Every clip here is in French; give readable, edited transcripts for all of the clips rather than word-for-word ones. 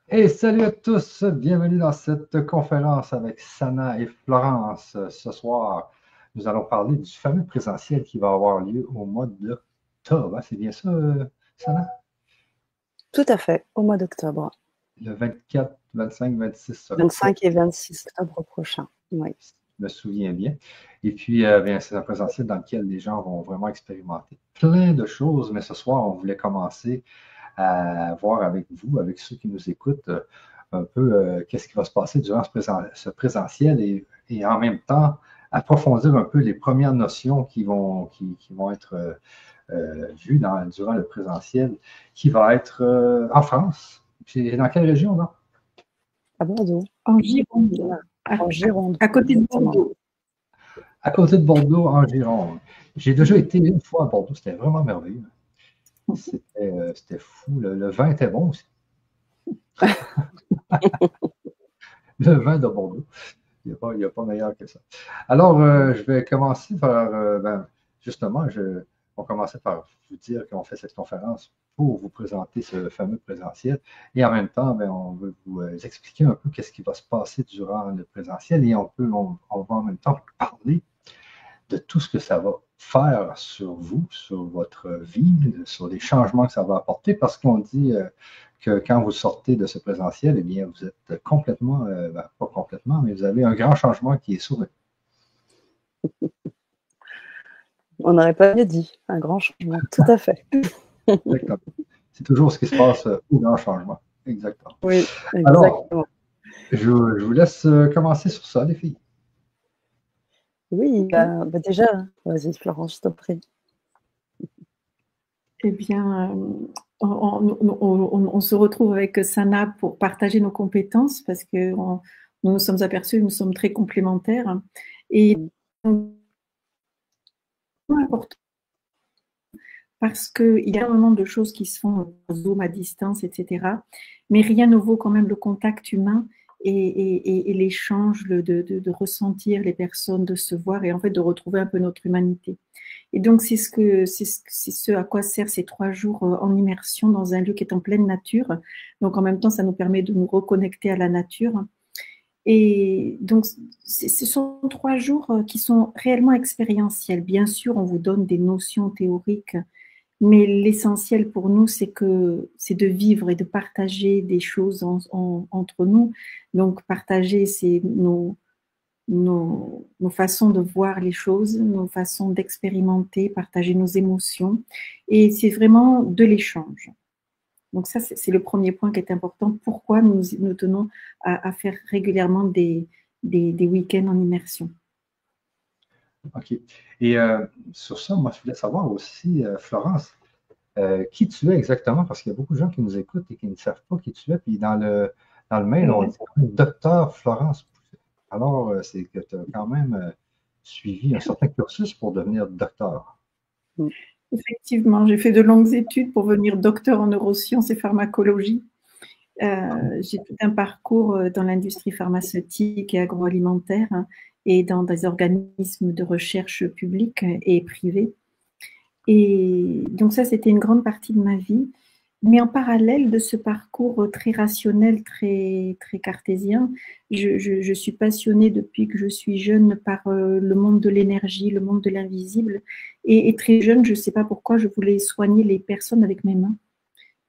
Et salut à tous, bienvenue dans cette conférence avec Sana et Florence. Ce soir, nous allons parler du fameux présentiel qui va avoir lieu au mois d'octobre. C'est bien ça, Sana? Tout à fait, au mois d'octobre. Le 24, 25, 26 octobre, 25 et 26 octobre prochain. Oui. si je me souviens bien. Et puis, bien, c'est un présentiel dans lequel les gens vont vraiment expérimenter plein de choses. Mais ce soir, on voulait commencer à voir avec vous, avec ceux qui nous écoutent, un peu qu'est-ce qui va se passer durant ce présentiel et en même temps approfondir un peu les premières notions qui vont être vues durant le présentiel qui va être en France. Puis dans quelle région, là? À Bordeaux. En Gironde, En Gironde, à côté de exactement. Bordeaux. À côté de Bordeaux, en Gironde. J'ai déjà été une fois à Bordeaux, c'était vraiment merveilleux. C'était fou. Le vin était bon aussi. Le vin de Bordeaux. Il n'y a pas meilleur que ça. Alors, je vais commencer par, justement, on va commencer par vous dire qu'on fait cette conférence pour vous présenter ce fameux présentiel. Et en même temps, ben, on veut vous expliquer un peu qu'est-ce qui va se passer durant le présentiel et on va en même temps parler de tout ce que ça va faire sur vous, sur votre vie, sur les changements que ça va apporter, parce qu'on dit que quand vous sortez de ce présentiel, eh bien, vous êtes complètement, pas complètement, mais vous avez un grand changement qui est sauvé. On n'aurait pas mieux dit, un grand changement, tout à fait. Exactement. C'est toujours ce qui se passe au grand changement. Exactement. Oui, Alors, exactement. je vous laisse commencer sur ça, les filles. Oui, déjà, vas-y Florence, je t'en prie. Eh bien, on se retrouve avec Sana pour partager nos compétences parce que nous nous sommes aperçus que nous sommes très complémentaires. Et important parce qu'il y a énormément de choses qui se font au Zoom à distance, etc. Mais rien ne vaut quand même le contact humain et l'échange, de ressentir les personnes, de se voir et en fait de retrouver un peu notre humanité. Et donc, c'est ce à quoi servent ces 3 jours en immersion dans un lieu qui est en pleine nature. Donc, en même temps, ça nous permet de nous reconnecter à la nature. Et donc, ce sont 3 jours qui sont réellement expérientiels. Bien sûr, on vous donne des notions théoriques, mais l'essentiel pour nous, c'est de vivre et de partager des choses entre nous. Donc, partager, c'est nos façons de voir les choses, nos façons d'expérimenter, partager nos émotions. Et c'est vraiment de l'échange. Donc ça, c'est le premier point qui est important. Pourquoi nous tenons à faire régulièrement des week-ends en immersion. OK. Et sur ça, moi, je voulais savoir aussi, Florence, qui tu es exactement, parce qu'il y a beaucoup de gens qui nous écoutent et qui ne savent pas qui tu es. Puis dans le mail, on dit Docteur Florence Pousset. Alors, c'est que tu as quand même suivi un certain cursus pour devenir docteur. Effectivement, j'ai fait de longues études pour devenir docteur en neurosciences et pharmacologie. J'ai tout un parcours dans l'industrie pharmaceutique et agroalimentaire et dans des organismes de recherche publics et privés. Et donc ça, c'était une grande partie de ma vie. Mais en parallèle de ce parcours très rationnel, très, très cartésien, je suis passionnée depuis que je suis jeune par le monde de l'énergie, le monde de l'invisible. Et très jeune, je ne sais pas pourquoi, je voulais soigner les personnes avec mes mains.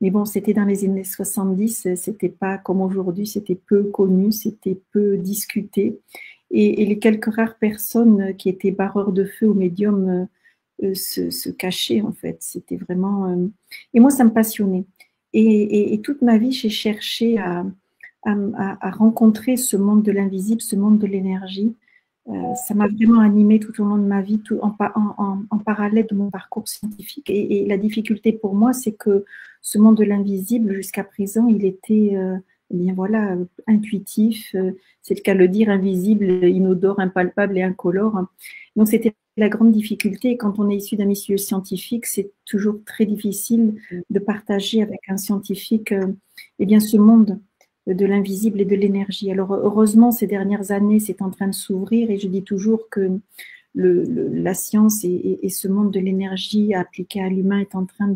Mais bon, c'était dans les années 70, c'était pas comme aujourd'hui, c'était peu connu, c'était peu discuté. Et les quelques rares personnes qui étaient barreurs de feu ou médiums se cachaient, en fait. C'était vraiment... Et moi, ça me passionnait. Et toute ma vie, j'ai cherché à rencontrer ce monde de l'invisible, ce monde de l'énergie. Ça m'a vraiment animée tout au long de ma vie, en parallèle de mon parcours scientifique. Et la difficulté pour moi, c'est que ce monde de l'invisible, jusqu'à présent, il était eh bien voilà, intuitif, c'est le cas de le dire, invisible, inodore, impalpable et incolore. Donc c'était la grande difficulté. Et quand on est issu d'un milieu scientifique, c'est toujours très difficile de partager avec un scientifique eh bien, ce monde de l'invisible et de l'énergie. Alors heureusement, ces dernières années, c'est en train de s'ouvrir et je dis toujours que la science et ce monde de l'énergie appliqué à l'humain est en train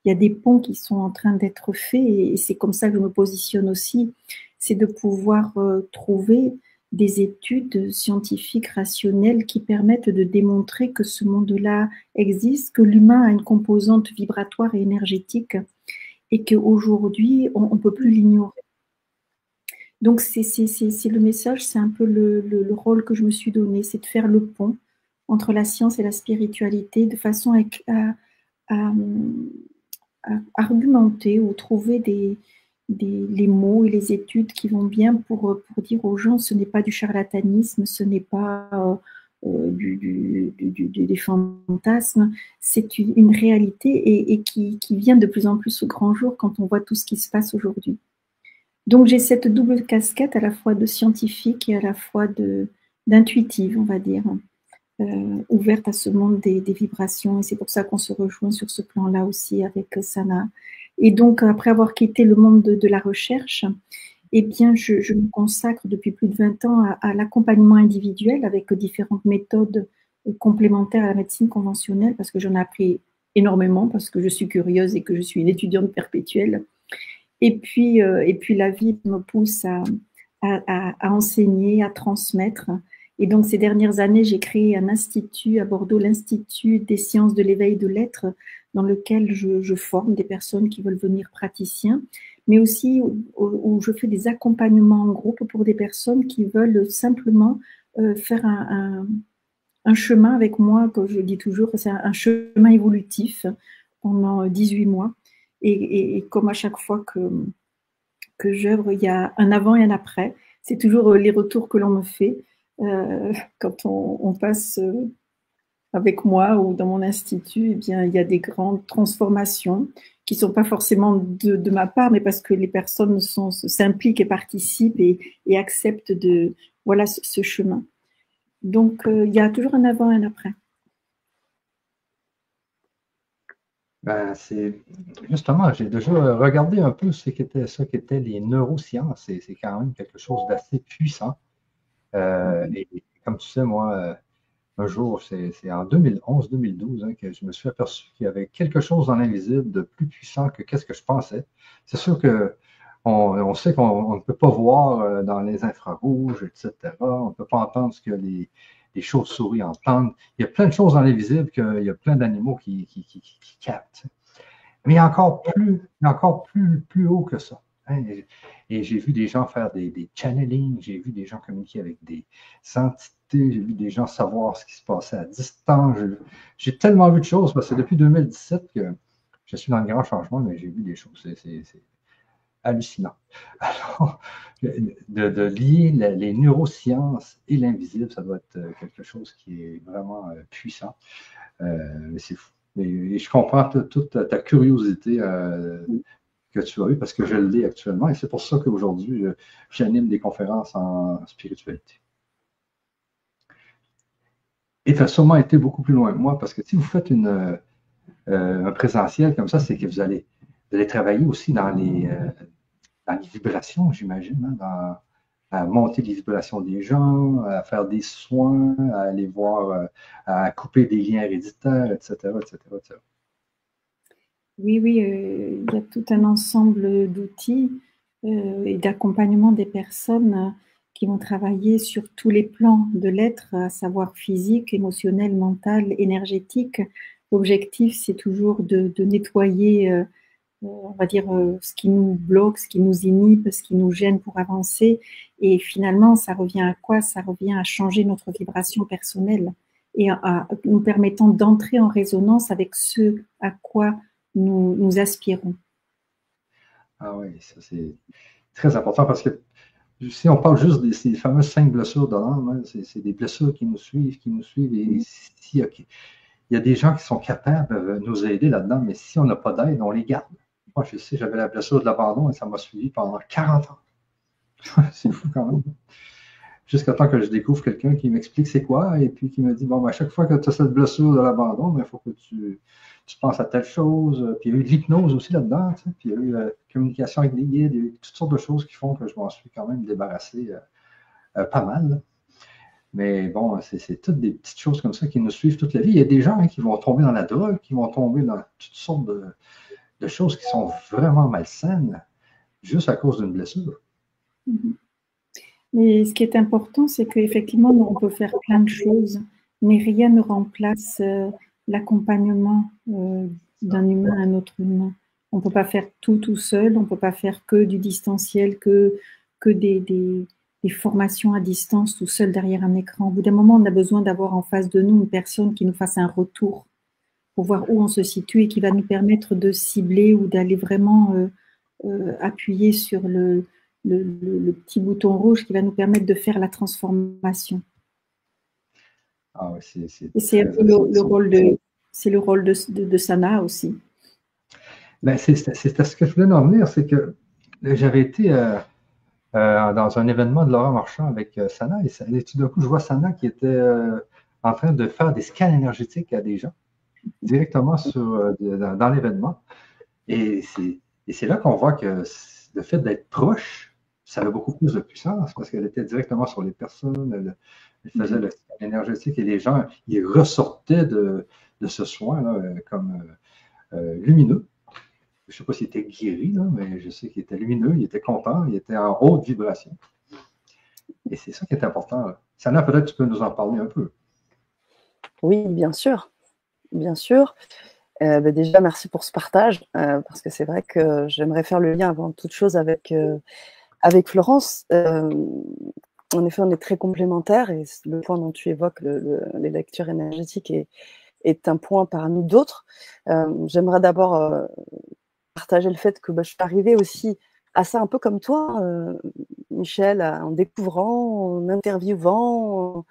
il y a des ponts qui sont en train d'être faits et c'est comme ça que je me positionne aussi, c'est de pouvoir trouver des études scientifiques rationnelles qui permettent de démontrer que ce monde-là existe, que l'humain a une composante vibratoire et énergétique et qu'aujourd'hui, on ne peut plus l'ignorer. Donc, c'est le message, c'est un peu le rôle que je me suis donné, c'est de faire le pont entre la science et la spiritualité de façon à argumenter ou trouver les mots et les études qui vont bien pour dire aux gens ce n'est pas du charlatanisme, ce n'est pas des fantasmes, c'est une réalité et qui vient de plus en plus au grand jour quand on voit tout ce qui se passe aujourd'hui. Donc j'ai cette double casquette à la fois de scientifique et à la fois d'intuitive, on va dire, ouverte à ce monde des vibrations. Et c'est pour ça qu'on se rejoint sur ce plan-là aussi avec Sana. Et donc après avoir quitté le monde de la recherche, eh bien je me consacre depuis plus de 20 ans à l'accompagnement individuel avec différentes méthodes complémentaires à la médecine conventionnelle parce que j'en ai appris énormément, parce que je suis curieuse et que je suis une étudiante perpétuelle. Et puis la vie me pousse à enseigner, à transmettre. Et donc, ces dernières années, j'ai créé un institut à Bordeaux, l'Institut des sciences de l'éveil de l'être, dans lequel je forme des personnes qui veulent devenir praticiens, mais aussi où je fais des accompagnements en groupe pour des personnes qui veulent simplement faire un chemin avec moi, comme je dis toujours, c'est un chemin évolutif pendant 18 mois. Et comme à chaque fois que j'œuvre, il y a un avant et un après. C'est toujours les retours que l'on me fait quand on passe avec moi ou dans mon institut. Eh bien, il y a des grandes transformations qui ne sont pas forcément de ma part, mais parce que les personnes s'impliquent et participent et acceptent voilà, ce chemin. Donc, il y a toujours un avant et un après. Ben, justement, j'ai déjà regardé un peu ce qu'étaient les neurosciences et c'est quand même quelque chose d'assez puissant. Et comme tu sais, moi, un jour, c'est en 2011-2012 que je me suis aperçu qu'il y avait quelque chose dans l'invisible de plus puissant que qu'est-ce que je pensais. C'est sûr que on sait qu'on ne peut pas voir dans les infrarouges, etc. On ne peut pas entendre ce que les chauves-souris entendent. Il y a plein de choses dans l'invisible qu'il y a plein d'animaux qui captent. Mais il y a encore plus haut que ça. Hein. Et j'ai vu des gens faire des channelings, j'ai vu des gens communiquer avec des entités, j'ai vu des gens savoir ce qui se passait à distance. J'ai tellement vu de choses, parce que c'est depuis 2017 que je suis dans le grand changement, mais j'ai vu des choses. C'est hallucinant. Alors, de lier les neurosciences et l'invisible, ça doit être quelque chose qui est vraiment puissant. C'est fou. Et je comprends toute ta curiosité que tu as eue parce que je l'ai actuellement et c'est pour ça qu'aujourd'hui, j'anime des conférences en spiritualité. Et tu as sûrement été beaucoup plus loin que moi parce que si vous faites un présentiel comme ça, c'est que vous allez travailler aussi dans les vibrations, j'imagine, hein, à monter les vibrations des gens, à faire des soins, à aller voir, à couper des liens héréditaires, etc., etc., etc. Oui, il y a tout un ensemble d'outils et d'accompagnement des personnes qui vont travailler sur tous les plans de l'être, à savoir physique, émotionnel, mental, énergétique. L'objectif, c'est toujours de nettoyer on va dire, ce qui nous bloque, ce qui nous inhibe, ce qui nous gêne pour avancer. Et finalement, ça revient à quoi? Ça revient à changer notre vibration personnelle et à nous permettant d'entrer en résonance avec ce à quoi nous aspirons. Ah oui, ça c'est très important parce que si on parle juste de ces fameuses 5 blessures de l'âme, hein, c'est des blessures qui nous suivent. Et s'il y a des gens qui sont capables de nous aider là-dedans, mais si on n'a pas d'aide, on les garde. Moi, je sais, j'avais la blessure de l'abandon et ça m'a suivi pendant 40 ans. C'est fou quand même. Jusqu'à temps que je découvre quelqu'un qui m'explique c'est quoi et puis qui me dit, bon, à chaque fois que tu as cette blessure de l'abandon, il faut que tu penses à telle chose. Puis il y a eu de l'hypnose aussi là-dedans, tu sais, puis il y a eu communication avec des guides, il y a eu toutes sortes de choses qui font que je m'en suis quand même débarrassé pas mal. Mais bon, c'est toutes des petites choses comme ça qui nous suivent toute la vie. Il y a des gens qui vont tomber dans la drogue, qui vont tomber dans toutes sortes de de choses qui sont vraiment malsaines juste à cause d'une blessure. Mais ce qui est important, c'est qu'effectivement, on peut faire plein de choses, mais rien ne remplace l'accompagnement d'un humain à un autre humain. On ne peut pas faire tout seul, on ne peut pas faire que du distanciel, que des formations à distance tout seul derrière un écran. Au bout d'un moment, on a besoin d'avoir en face de nous une personne qui nous fasse un retour pour voir où on se situe et qui va nous permettre de cibler ou d'aller vraiment appuyer sur le petit bouton rouge qui va nous permettre de faire la transformation. Ah oui, et c'est le rôle de Sana aussi. Ben, c'est ce que je voulais en venir, c'est que j'avais été dans un événement de Laurent Marchand avec Sana, et tout d'un coup, je vois Sana qui était en train de faire des scans énergétiques à des gens directement dans l'événement. Et c'est là qu'on voit que le fait d'être proche, ça avait beaucoup plus de puissance parce qu'elle était directement sur les personnes, elle faisait le scan énergétique et les gens, ils ressortaient de ce soin-là comme lumineux. Je ne sais pas s'il était guéri, là, mais je sais qu'il était lumineux, il était content, il était en haute vibration. Et c'est ça qui est important. Sana, peut-être tu peux nous en parler un peu. Oui, bien sûr. Bien sûr. Déjà, merci pour ce partage, parce que c'est vrai que j'aimerais faire le lien avant toute chose avec Florence. En effet, on est très complémentaires et le point dont tu évoques, les lectures énergétiques, est un point parmi d'autres. J'aimerais d'abord partager le fait que je suis arrivée aussi à ça un peu comme toi, Michel, en découvrant, en interviewant,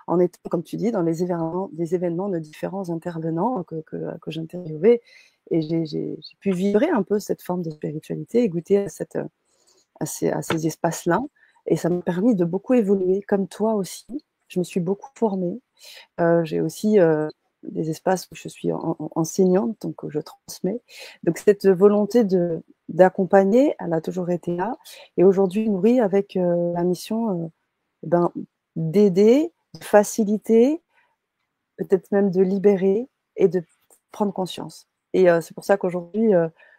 en étant, comme tu dis, dans des événements de différents intervenants que j'interviewais. Et j'ai pu vibrer un peu cette forme de spiritualité et goûter à ces espaces-là. Et ça m'a permis de beaucoup évoluer, comme toi aussi. Je me suis beaucoup formée. J'ai aussi des espaces où je suis enseignante, donc je transmets. Donc cette volonté d'accompagner, elle a toujours été là. Et aujourd'hui, nourrie avec la mission d'aider, de faciliter, peut-être même de libérer et de prendre conscience. Et c'est pour ça qu'aujourd'hui,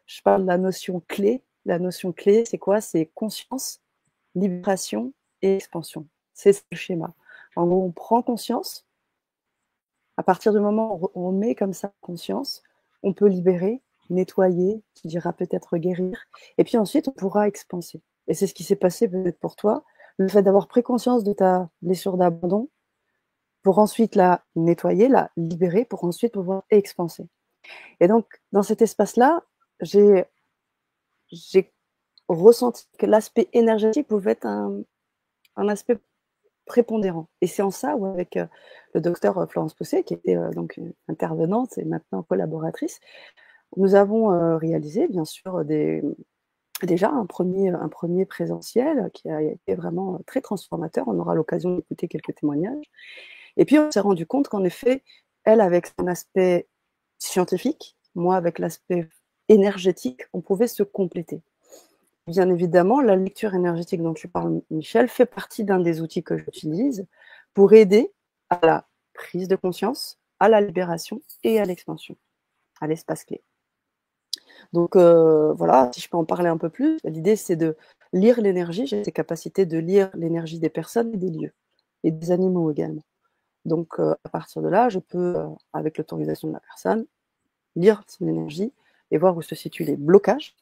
je parle de la notion clé. La notion clé, c'est quoi? C'est conscience, libération et expansion. C'est le schéma. En gros, on prend conscience. À partir du moment où on met comme ça conscience, on peut libérer, nettoyer, tu diras peut-être guérir, et puis ensuite on pourra expanser. Et c'est ce qui s'est passé peut-être pour toi, le fait d'avoir pris conscience de ta blessure d'abandon, pour ensuite la nettoyer, la libérer, pour ensuite pouvoir expanser. Et donc, dans cet espace-là, j'ai ressenti que l'aspect énergétique pouvait être un aspect prépondérant. Et c'est en ça où, avec le docteur Florence Pousset, qui était donc intervenante et maintenant collaboratrice, nous avons réalisé, bien sûr, déjà un premier présentiel qui a été vraiment très transformateur. On aura l'occasion d'écouter quelques témoignages. Et puis, on s'est rendu compte qu'en effet, elle, avec son aspect scientifique, moi, avec l'aspect énergétique, on pouvait se compléter. Bien évidemment, la lecture énergétique dont tu parles, Michel, fait partie d'un des outils que j'utilise pour aider à la prise de conscience, à la libération et à l'expansion, à l'espace clé. Donc voilà, si je peux en parler un peu plus, l'idée c'est de lire l'énergie. J'ai cette capacité de lire l'énergie des personnes et des lieux, et des animaux également. Donc à partir de là, je peux, avec l'autorisation de la personne, lire son énergie et voir où se situent les blocages,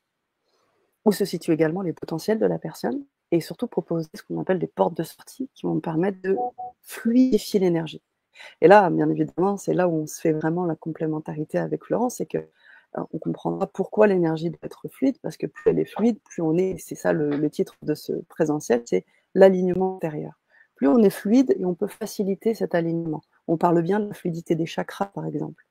où se situent également les potentiels de la personne, et surtout proposer ce qu'on appelle des portes de sortie qui vont me permettre de fluidifier l'énergie. Et là, bien évidemment, c'est là où on se fait vraiment la complémentarité avec Florence, c'est que on comprendra pourquoi l'énergie doit être fluide, parce que plus elle est fluide, plus on est, c'est ça le titre de ce présentiel, c'est l'alignement intérieur. Plus on est fluide et on peut faciliter cet alignement. On parle bien de la fluidité des chakras, par exemple.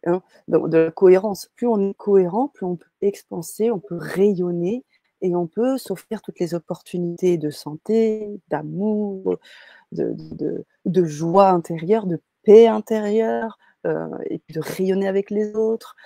Hein, de la cohérence. Plus on est cohérent, plus on peut expanser, on peut rayonner et on peut s'offrir toutes les opportunités de santé, d'amour, de joie intérieure, de paix intérieure, et puis de rayonner avec les autres.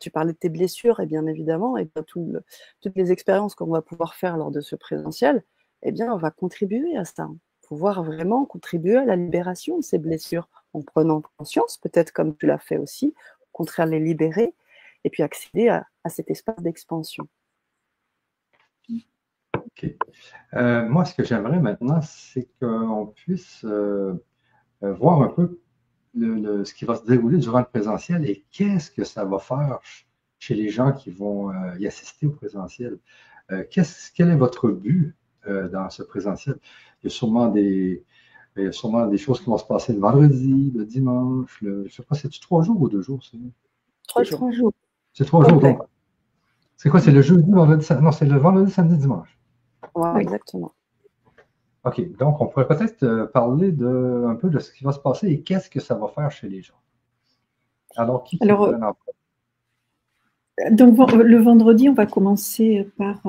Tu parlais de tes blessures, et bien évidemment, et toutes les expériences qu'on va pouvoir faire lors de ce présentiel, eh bien, on va contribuer à ça. Pouvoir vraiment contribuer à la libération de ces blessures en prenant conscience, peut-être comme tu l'as fait aussi, au contraire les libérer, et puis accéder à cet espace d'expansion. OK. Moi, ce que j'aimerais maintenant, c'est qu'on puisse voir un peu ce qui va se dérouler durant le présentiel et qu'est-ce que ça va faire chez les gens qui vont y assister au présentiel. Quel est votre but dans ce présentiel? Il y a sûrement des choses qui vont se passer le vendredi, le dimanche, je ne sais pas, c'est-tu 3 jours ou 2 jours? 3 jours. 3 jours. C'est 3 jours, donc. C'est quoi? C'est le jeudi, vendredi, samedi? Non, c'est le vendredi, samedi, dimanche. Ouais, oui. Exactement. OK, donc on pourrait peut-être parler un peu de ce qui va se passer et qu'est-ce que ça va faire chez les gens. Alors, qui pourrait en parler? Donc, le vendredi, on va commencer par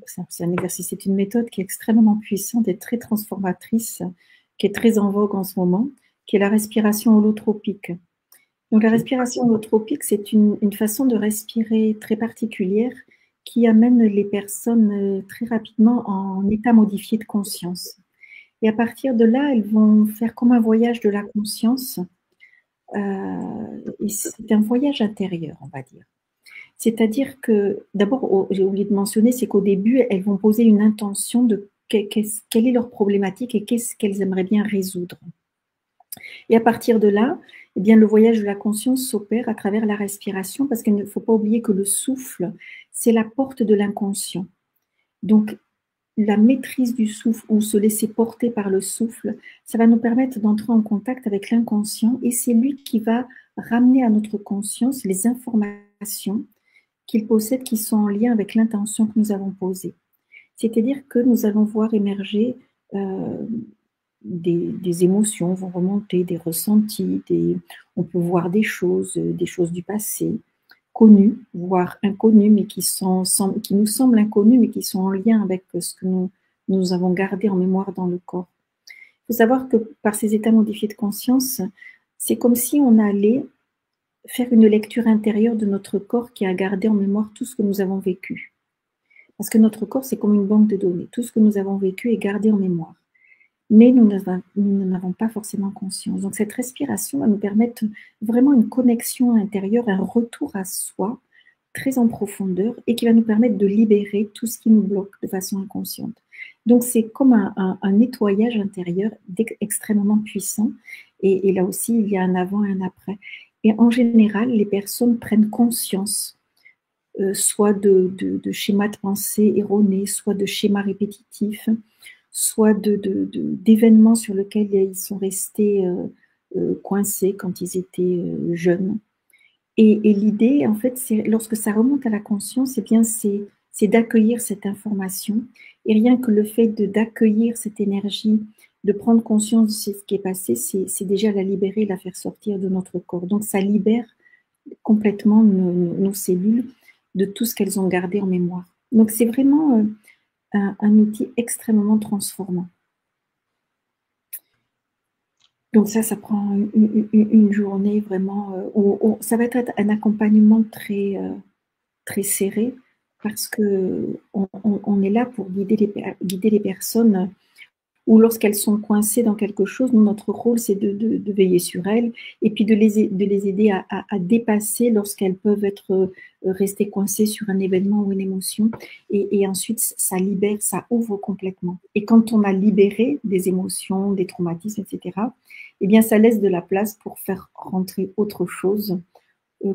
c'est un exercice, c'est une méthode qui est extrêmement puissante et très transformatrice, qui est très en vogue en ce moment, qui est la respiration holotropique. Donc, la respiration holotropique, c'est une façon de respirer très particulière qui amène les personnes très rapidement en état modifié de conscience. Et à partir de là, elles vont faire comme un voyage de la conscience. Et c'est un voyage intérieur, on va dire. C'est-à-dire que, d'abord, j'ai oublié de mentionner, c'est qu'au début, elles vont poser une intention de quelle est leur problématique et qu'est-ce qu'elles aimeraient bien résoudre. Et à partir de là, eh bien, le voyage de la conscience s'opère à travers la respiration, parce qu'il ne faut pas oublier que le souffle, c'est la porte de l'inconscient. Donc, la maîtrise du souffle ou se laisser porter par le souffle, ça va nous permettre d'entrer en contact avec l'inconscient et c'est lui qui va ramener à notre conscience les informations qu'il possède qui sont en lien avec l'intention que nous avons posée. C'est-à-dire que nous allons voir émerger des émotions vont remonter, des ressentis, on peut voir des choses du passé, connues, voire inconnues, mais qui nous semblent inconnues, mais qui sont en lien avec ce que nous avons gardé en mémoire dans le corps. Il faut savoir que par ces états modifiés de conscience, c'est comme si on allait faire une lecture intérieure de notre corps qui a gardé en mémoire tout ce que nous avons vécu. Parce que notre corps, c'est comme une banque de données. Tout ce que nous avons vécu est gardé en mémoire. Mais nous n'en avons pas forcément conscience. Donc cette respiration va nous permettre vraiment une connexion intérieure, un retour à soi très en profondeur et qui va nous permettre de libérer tout ce qui nous bloque de façon inconsciente. Donc c'est comme un nettoyage intérieur extrêmement puissant et là aussi il y a un avant et un après. Et en général, les personnes prennent conscience soit de schémas de pensée erronés, soit de schémas répétitifs, soit d'événements sur lesquels ils sont restés coincés quand ils étaient jeunes. Et l'idée, en fait, c'est lorsque ça remonte à la conscience, eh bien, c'est d'accueillir cette information. Et rien que le fait d'accueillir cette énergie, de prendre conscience de ce qui est passé, c'est déjà la libérer, la faire sortir de notre corps. Donc, ça libère complètement nos cellules de tout ce qu'elles ont gardé en mémoire. Donc, c'est vraiment un outil extrêmement transformant. Donc ça prend une journée vraiment où ça va être un accompagnement très, très serré parce qu'on est là pour guider les personnes ou lorsqu'elles sont coincées dans quelque chose, notre rôle c'est de veiller sur elles et puis de les aider à dépasser lorsqu'elles peuvent être restées coincées sur un événement ou une émotion et ensuite ça libère, ça ouvre complètement. Et quand on a libéré des émotions, des traumatismes, etc., eh bien ça laisse de la place pour faire rentrer autre chose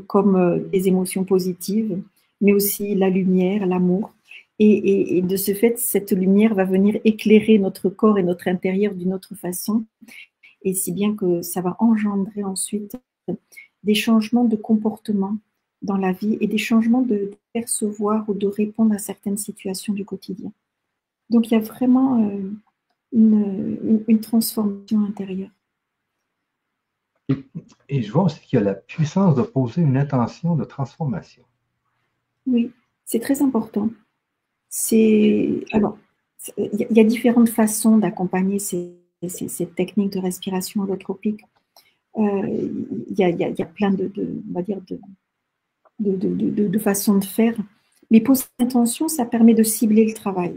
comme des émotions positives, mais aussi la lumière, l'amour. Et de ce fait, cette lumière va venir éclairer notre corps et notre intérieur d'une autre façon. Et si bien que ça va engendrer ensuite des changements de comportement dans la vie et des changements de percevoir ou de répondre à certaines situations du quotidien. Donc, il y a vraiment une transformation intérieure. Et je vois aussi qu'il y a la puissance de poser une intention de transformation. Oui, c'est très important. Alors, il y a différentes façons d'accompagner cette technique de respiration holotropique. Il y a plein on va dire de façons de faire. Mais poser l'intention, ça permet de cibler le travail.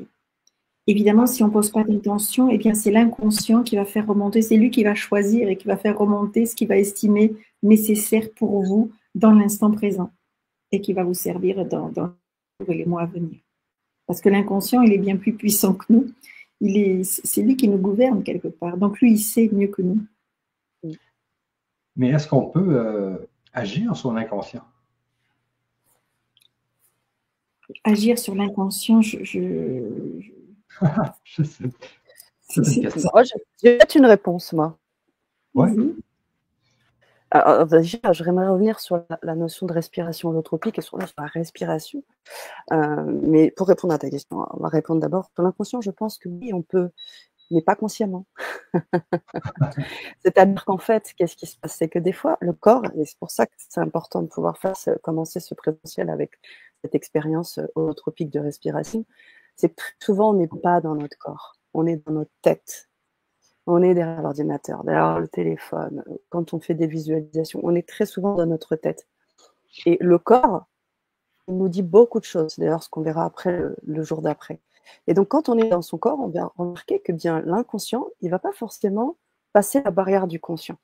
Évidemment, si on ne pose pas d'intention, eh bien, c'est l'inconscient qui va faire remonter, c'est lui qui va choisir et qui va faire remonter ce qu'il va estimer nécessaire pour vous dans l'instant présent et qui va vous servir dans les mois à venir. Parce que l'inconscient, il est bien plus puissant que nous. C'est lui qui nous gouverne quelque part. Donc lui, il sait mieux que nous. Mais est-ce qu'on peut agir sur l'inconscient? Agir sur l'inconscient, Je sais. C'est C'est une question. J'ai peut-être une réponse, moi. Ouais. Alors, déjà, j'aimerais revenir sur la notion de respiration holotropique et sur la respiration. Mais pour répondre à ta question, on va répondre d'abord sur l'inconscient. Je pense que oui, on peut, mais pas consciemment. C'est-à-dire qu'en fait, qu'est-ce qui se passe? C'est que des fois, le corps, et c'est pour ça que c'est important de pouvoir commencer ce présentiel avec cette expérience holotropique de respiration, c'est que très souvent, on n'est pas dans notre corps, on est dans notre tête. On est derrière l'ordinateur, derrière le téléphone, quand on fait des visualisations, on est très souvent dans notre tête. Et le corps, il nous dit beaucoup de choses, c'est d'ailleurs ce qu'on verra après, le jour d'après. Et donc, quand on est dans son corps, on va remarquer que bien l'inconscient, il ne va pas forcément passer la barrière du conscient.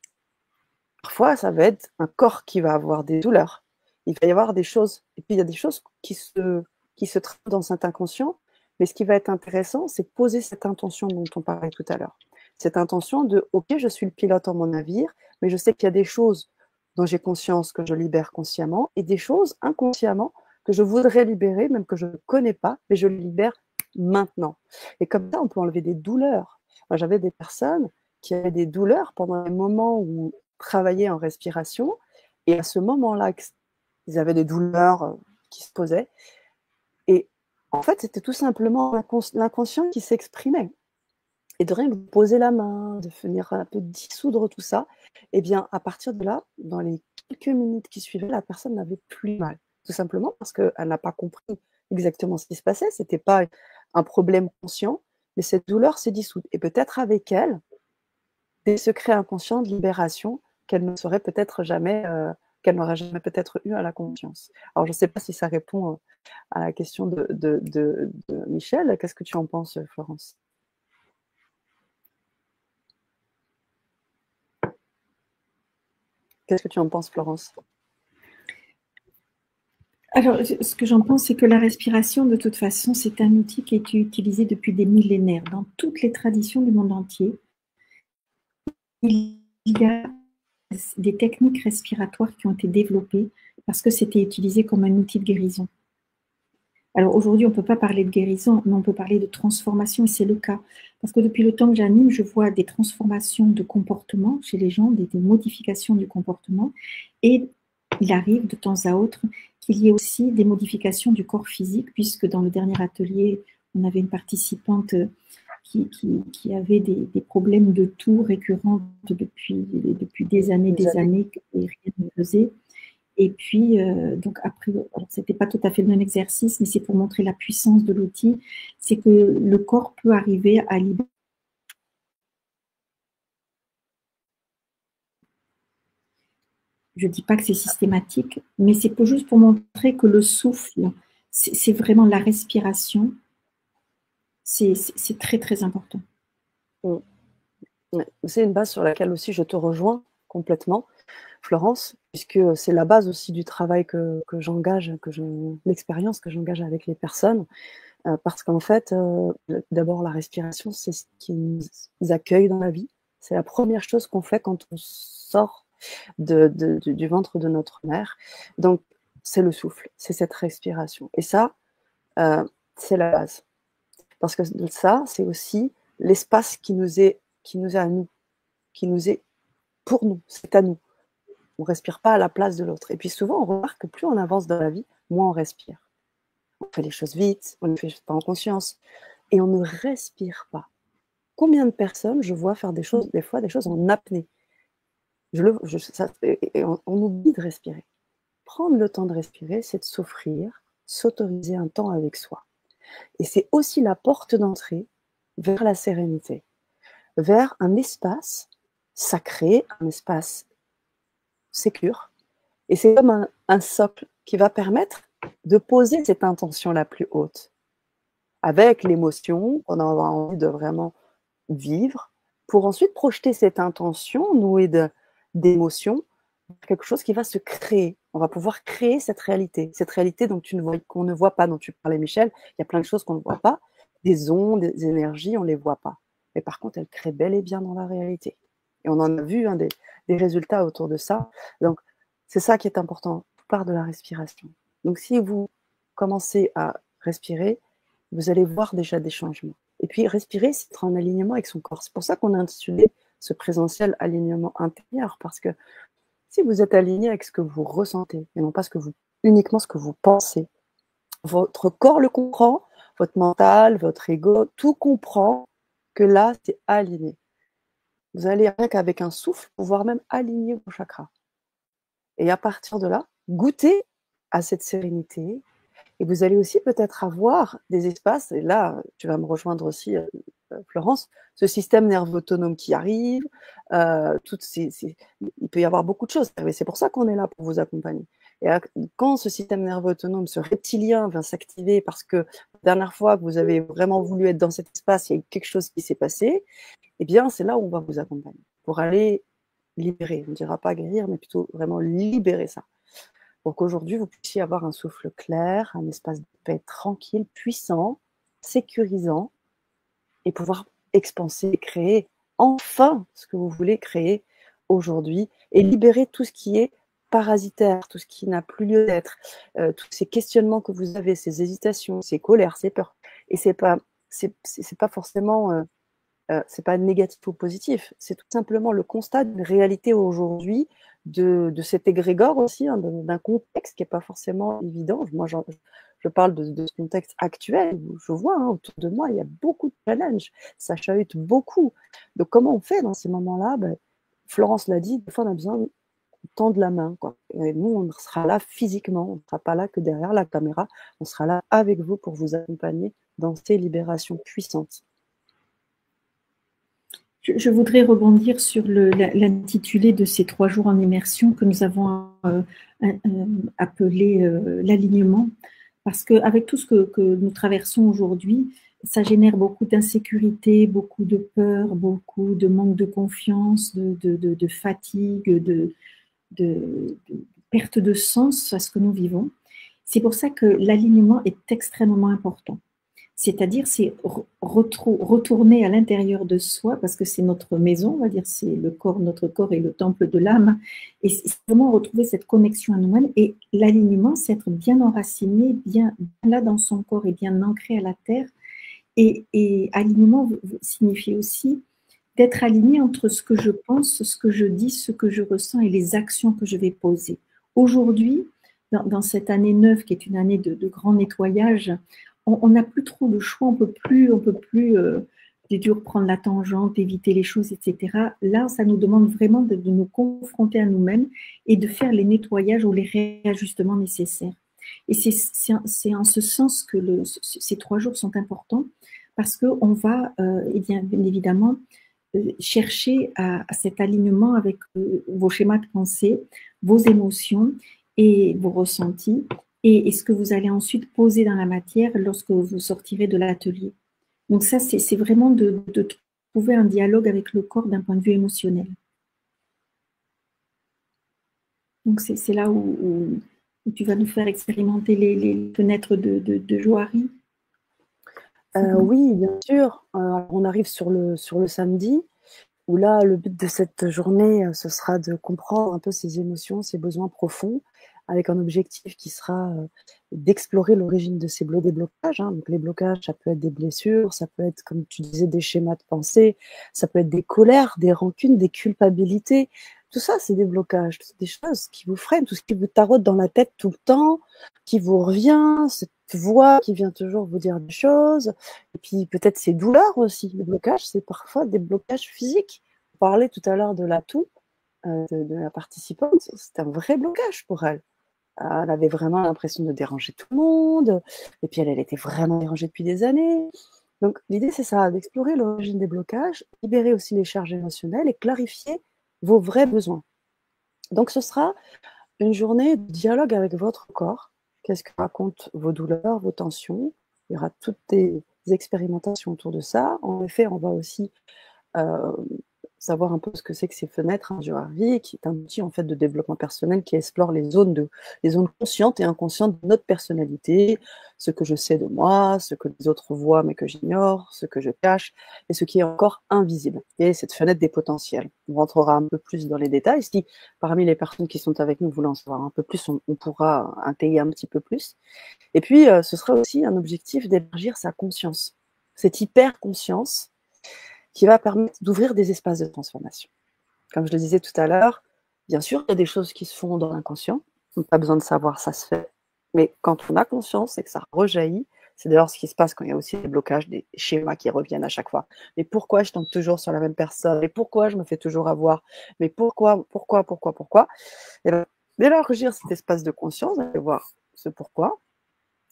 Parfois, ça va être un corps qui va avoir des douleurs. Il va y avoir des choses, et puis il y a des choses qui se trament dans cet inconscient, mais ce qui va être intéressant, c'est de poser cette intention dont on parlait tout à l'heure. Cette intention de « Ok, je suis le pilote en mon navire, mais je sais qu'il y a des choses dont j'ai conscience que je libère consciemment et des choses inconsciemment que je voudrais libérer, même que je ne connais pas, mais je les libère maintenant. » Et comme ça, on peut enlever des douleurs. Moi, j'avais des personnes qui avaient des douleurs pendant les moments où ils travaillaient en respiration, et à ce moment-là, ils avaient des douleurs qui se posaient. Et en fait, c'était tout simplement l'inconscient qui s'exprimait. Et de rien que poser la main, de venir un peu dissoudre tout ça, et bien à partir de là, dans les quelques minutes qui suivaient, la personne n'avait plus mal. Tout simplement parce qu'elle n'a pas compris exactement ce qui se passait. Ce n'était pas un problème conscient, mais cette douleur s'est dissoute. Et peut-être avec elle, des secrets inconscients de libération qu'elle ne saurait peut-être jamais, qu'elle n'aurait jamais peut-être eu à la conscience. Alors je ne sais pas si ça répond à la question de Michel. Qu'est-ce que tu en penses, Florence ? Qu'est-ce que tu en penses, Florence? Alors, ce que j'en pense, c'est que la respiration, de toute façon, c'est un outil qui est utilisé depuis des millénaires dans toutes les traditions du monde entier. Il y a des techniques respiratoires qui ont été développées parce que c'était utilisé comme un outil de guérison. Alors aujourd'hui, on ne peut pas parler de guérison, mais on peut parler de transformation, et c'est le cas. Parce que depuis le temps que j'anime, je vois des transformations de comportement chez les gens, des modifications du comportement, et il arrive de temps à autre qu'il y ait aussi des modifications du corps physique, puisque dans le dernier atelier, on avait une participante qui avait des problèmes de toux récurrents depuis des années, et rien ne faisait. Et puis, donc après, ce n'était pas tout à fait le même exercice, mais c'est pour montrer la puissance de l'outil, c'est que le corps peut arriver à libérer. Je ne dis pas que c'est systématique, mais c'est juste pour montrer que le souffle, c'est vraiment la respiration, c'est très, très important. C'est une base sur laquelle aussi je te rejoins complètement, Florence, puisque c'est la base aussi du travail que j'engage, l'expérience que j'engage avec les personnes, parce qu'en fait, d'abord la respiration, c'est ce qui nous accueille dans la vie. C'est la première chose qu'on fait quand on sort du ventre de notre mère. Donc, c'est le souffle, c'est cette respiration. Et ça, c'est la base. Parce que ça, c'est aussi l'espace qui nous est à nous, qui nous est pour nous, c'est à nous. On ne respire pas à la place de l'autre. Et puis souvent, on remarque que plus on avance dans la vie, moins on respire. On fait les choses vite, on ne les fait pas en conscience, et on ne respire pas. Combien de personnes je vois faire des fois des choses en apnée? On oublie de respirer. Prendre le temps de respirer, c'est de s'offrir, s'autoriser un temps avec soi. Et c'est aussi la porte d'entrée vers la sérénité, vers un espace sacré, un espace sécure. Et c'est comme un socle qui va permettre de poser cette intention la plus haute, avec l'émotion qu'on a envie de vraiment vivre, pour ensuite projeter cette intention nouée d'émotions quelque chose qui va se créer. On va pouvoir créer cette réalité donc qu'on ne voit pas, dont tu parlais, Michel. Il y a plein de choses qu'on ne voit pas, des ondes, des énergies, on ne les voit pas. Mais par contre, elles créent bel et bien dans la réalité. Et on en a vu des résultats autour de ça. Donc, c'est ça qui est important. Tout part de la respiration. Donc, si vous commencez à respirer, vous allez voir déjà des changements. Et puis, respirer, c'est être en alignement avec son corps. C'est pour ça qu'on a intitulé ce présentiel alignement intérieur, parce que si vous êtes aligné avec ce que vous ressentez, et non pas uniquement ce que vous pensez, votre corps le comprend, votre mental, votre ego, tout comprend que là, c'est aligné. Vous allez rien qu'avec un souffle pouvoir même aligner vos chakras. Et à partir de là, goûter à cette sérénité. Et vous allez aussi peut-être avoir des espaces, et là, tu vas me rejoindre aussi, Florence, ce système nerveux autonome qui arrive, il peut y avoir beaucoup de choses. C'est pour ça qu'on est là, pour vous accompagner. Et quand ce système nerveux autonome, ce reptilien vient s'activer parce que la dernière fois que vous avez vraiment voulu être dans cet espace, il y a quelque chose qui s'est passé, eh bien, c'est là où on va vous accompagner pour aller libérer. On ne dira pas guérir, mais plutôt vraiment libérer ça. Pour qu'aujourd'hui, vous puissiez avoir un souffle clair, un espace de paix tranquille, puissant, sécurisant, et pouvoir expanser, créer enfin ce que vous voulez créer aujourd'hui, et libérer tout ce qui est parasitaire, tout ce qui n'a plus lieu d'être, tous ces questionnements que vous avez, ces hésitations, ces colères, ces peurs. Et c'est pas forcément c'est pas négatif ou positif, c'est tout simplement le constat d'une réalité aujourd'hui, de cet égrégore aussi, hein, d'un contexte qui n'est pas forcément évident. Moi, je parle de ce contexte actuel où je vois, hein, autour de moi, il y a beaucoup de challenges, ça chahute beaucoup. Donc, comment on fait dans ces moments-là? Florence l'a dit, des fois, on a besoin de tendre la main, quoi. Et nous, on sera là physiquement, on ne sera pas là que derrière la caméra, on sera là avec vous pour vous accompagner dans ces libérations puissantes. Je voudrais rebondir sur l'intitulé de ces 3 jours en immersion que nous avons appelé l'alignement, parce qu'avec tout ce que nous traversons aujourd'hui, ça génère beaucoup d'insécurité, beaucoup de peur, beaucoup de manque de confiance, de fatigue, de perte de sens à ce que nous vivons. C'est pour ça que l'alignement est extrêmement important. C'est-à-dire, c'est retourner à l'intérieur de soi, parce que c'est notre maison, on va dire, c'est le corps, notre corps est le temple de l'âme, et c'est vraiment retrouver cette connexion à nous-mêmes. Et l'alignement, c'est être bien enraciné, bien là dans son corps et bien ancré à la terre. Et alignement signifie aussi d'être aligné entre ce que je pense, ce que je dis, ce que je ressens et les actions que je vais poser. Aujourd'hui, dans cette année neuve, qui est une année de grand nettoyage, on n'a plus trop le choix, on peut plus c'est dur prendre la tangente, éviter les choses, etc. Là, ça nous demande vraiment de nous confronter à nous-mêmes et de faire les nettoyages ou les réajustements nécessaires. Et c'est en ce sens que ces 3 jours sont importants, parce qu'on va, bien évidemment, chercher à cet alignement avec vos schémas de pensée, vos émotions et vos ressentis, et ce que vous allez ensuite poser dans la matière lorsque vous sortirez de l'atelier. Donc ça, c'est vraiment de trouver un dialogue avec le corps d'un point de vue émotionnel. Donc c'est là où tu vas nous faire expérimenter les fenêtres de Johari. Oui, bien sûr. On arrive sur le samedi, où là, le but de cette journée, ce sera de comprendre un peu ses émotions, ses besoins profonds, avec un objectif qui sera d'explorer l'origine de ces déblocages. Hein. Donc les blocages, ça peut être des blessures, ça peut être, comme tu disais, des schémas de pensée, ça peut être des colères, des rancunes, des culpabilités. Tout ça, c'est des blocages, c'est des choses qui vous freinent, tout ce qui vous taraude dans la tête tout le temps, qui vous revient, cette voix qui vient toujours vous dire des choses, et puis peut-être ces douleurs aussi. Les blocages, c'est parfois des blocages physiques. On parlait tout à l'heure de la toux, de la participante, c'est un vrai blocage pour elle. Elle avait vraiment l'impression de déranger tout le monde, et puis elle était vraiment dérangée depuis des années. Donc l'idée, c'est ça, d'explorer l'origine des blocages, libérer aussi les charges émotionnelles et clarifier vos vrais besoins. Donc ce sera une journée de dialogue avec votre corps. Qu'est-ce que racontent vos douleurs, vos tensions? Il y aura toutes des expérimentations autour de ça. En effet, on va aussi savoir un peu ce que c'est que ces fenêtres, hein, du Harvey, qui est un outil en fait de développement personnel qui explore les zones conscientes et inconscientes de notre personnalité, ce que je sais de moi, ce que les autres voient mais que j'ignore, ce que je cache et ce qui est encore invisible. Et cette fenêtre des potentiels. On rentrera un peu plus dans les détails. Si parmi les personnes qui sont avec nous voulaient en savoir un peu plus, on pourra intégrer un petit peu plus. Et puis, ce sera aussi un objectif d'élargir sa conscience. Cette hyper-conscience qui va permettre d'ouvrir des espaces de transformation. Comme je le disais tout à l'heure, bien sûr, il y a des choses qui se font dans l'inconscient. On n'a pas besoin de savoir, ça se fait. Mais quand on a conscience et que ça rejaillit, c'est d'ailleurs ce qui se passe quand il y a aussi des blocages, des schémas qui reviennent à chaque fois. Mais pourquoi je tombe toujours sur la même personne? Mais pourquoi je me fais toujours avoir? Mais pourquoi? Et bien, d'élargir cet espace de conscience, d'aller voir ce pourquoi,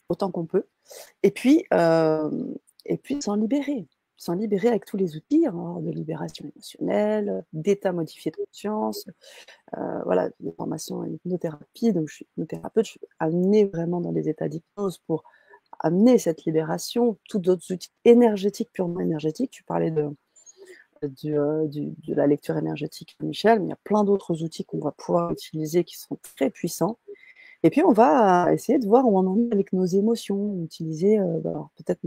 autant qu'on peut, et puis s'en libérer avec tous les outils, hein, de libération émotionnelle, d'état modifié de conscience, voilà, des formations en hypnothérapie, donc je suis hypnothérapeute, je suis amenée vraiment dans des états d'hypnose pour amener cette libération, tous d'autres outils énergétiques, purement énergétiques. Tu parlais de la lecture énergétique de Michel, mais il y a plein d'autres outils qu'on va pouvoir utiliser qui sont très puissants. Et puis, on va essayer de voir où on en est avec nos émotions. Utiliser, alors peut-être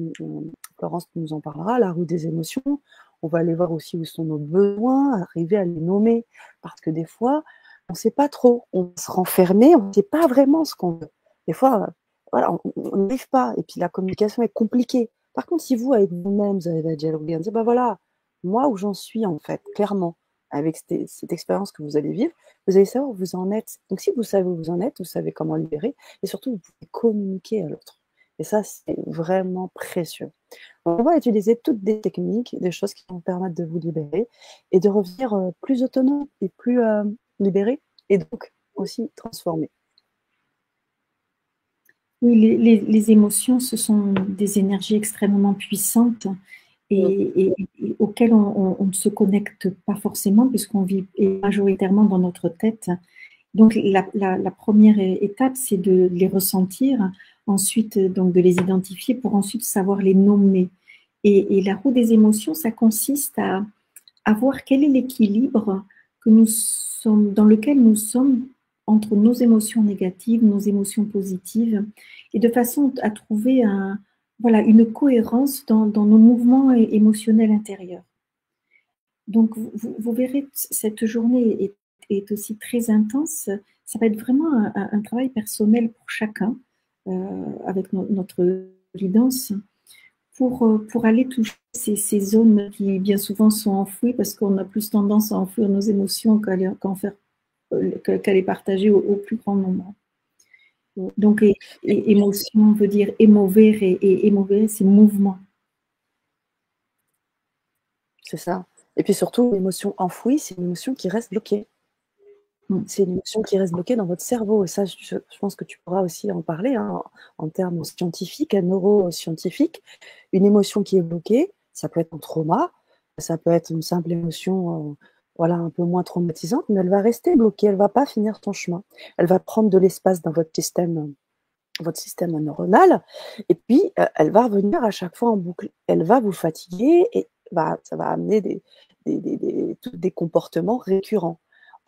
Florence nous en parlera, la roue des émotions. On va aller voir aussi où sont nos besoins, arriver à les nommer. Parce que des fois, on ne sait pas trop. On se renfermer, on ne sait pas vraiment ce qu'on veut. Des fois, voilà, on n'arrive pas. Et puis, la communication est compliquée. Par contre, si vous, avec vous-même, vous avez à dialoguer, dire, ben voilà, moi où j'en suis, en fait, clairement, avec cette expérience que vous allez vivre, vous allez savoir où vous en êtes. Donc, si vous savez où vous en êtes, vous savez comment libérer, et surtout, vous pouvez communiquer à l'autre. Et ça, c'est vraiment précieux. On va utiliser toutes des techniques, des choses qui vont permettre de vous libérer et de revenir plus autonome et plus libéré, et donc aussi transformé. Oui, les émotions, ce sont des énergies extrêmement puissantes et auxquelles on ne se connecte pas forcément puisqu'on vit majoritairement dans notre tête. Donc, la première étape, c'est de les ressentir, ensuite donc de les identifier pour ensuite savoir les nommer. Et la roue des émotions, ça consiste à voir quel est l'équilibre dans lequel nous sommes entre nos émotions négatives, nos émotions positives, et de façon à trouver une cohérence dans nos mouvements émotionnels intérieurs. Donc, vous verrez, cette journée est aussi très intense. Ça va être vraiment un travail personnel pour chacun, avec notre guidance, pour aller toucher ces zones qui bien souvent sont enfouies, parce qu'on a plus tendance à enfouir nos émotions qu'à les partager au plus grand nombre. Donc, émotion veut dire émover, et émover, c'est mouvement. C'est ça. Et puis surtout, l'émotion enfouie, c'est une émotion qui reste bloquée. C'est une émotion qui reste bloquée dans votre cerveau. Et ça, je pense que tu pourras aussi en parler, hein, en termes scientifiques, neuroscientifiques. Une émotion qui est bloquée, ça peut être un trauma, ça peut être une simple émotion un peu moins traumatisante, mais elle va rester bloquée, elle ne va pas finir son chemin. Elle va prendre de l'espace dans votre système neuronal, et puis elle va revenir à chaque fois en boucle. Elle va vous fatiguer et ça va amener des comportements récurrents.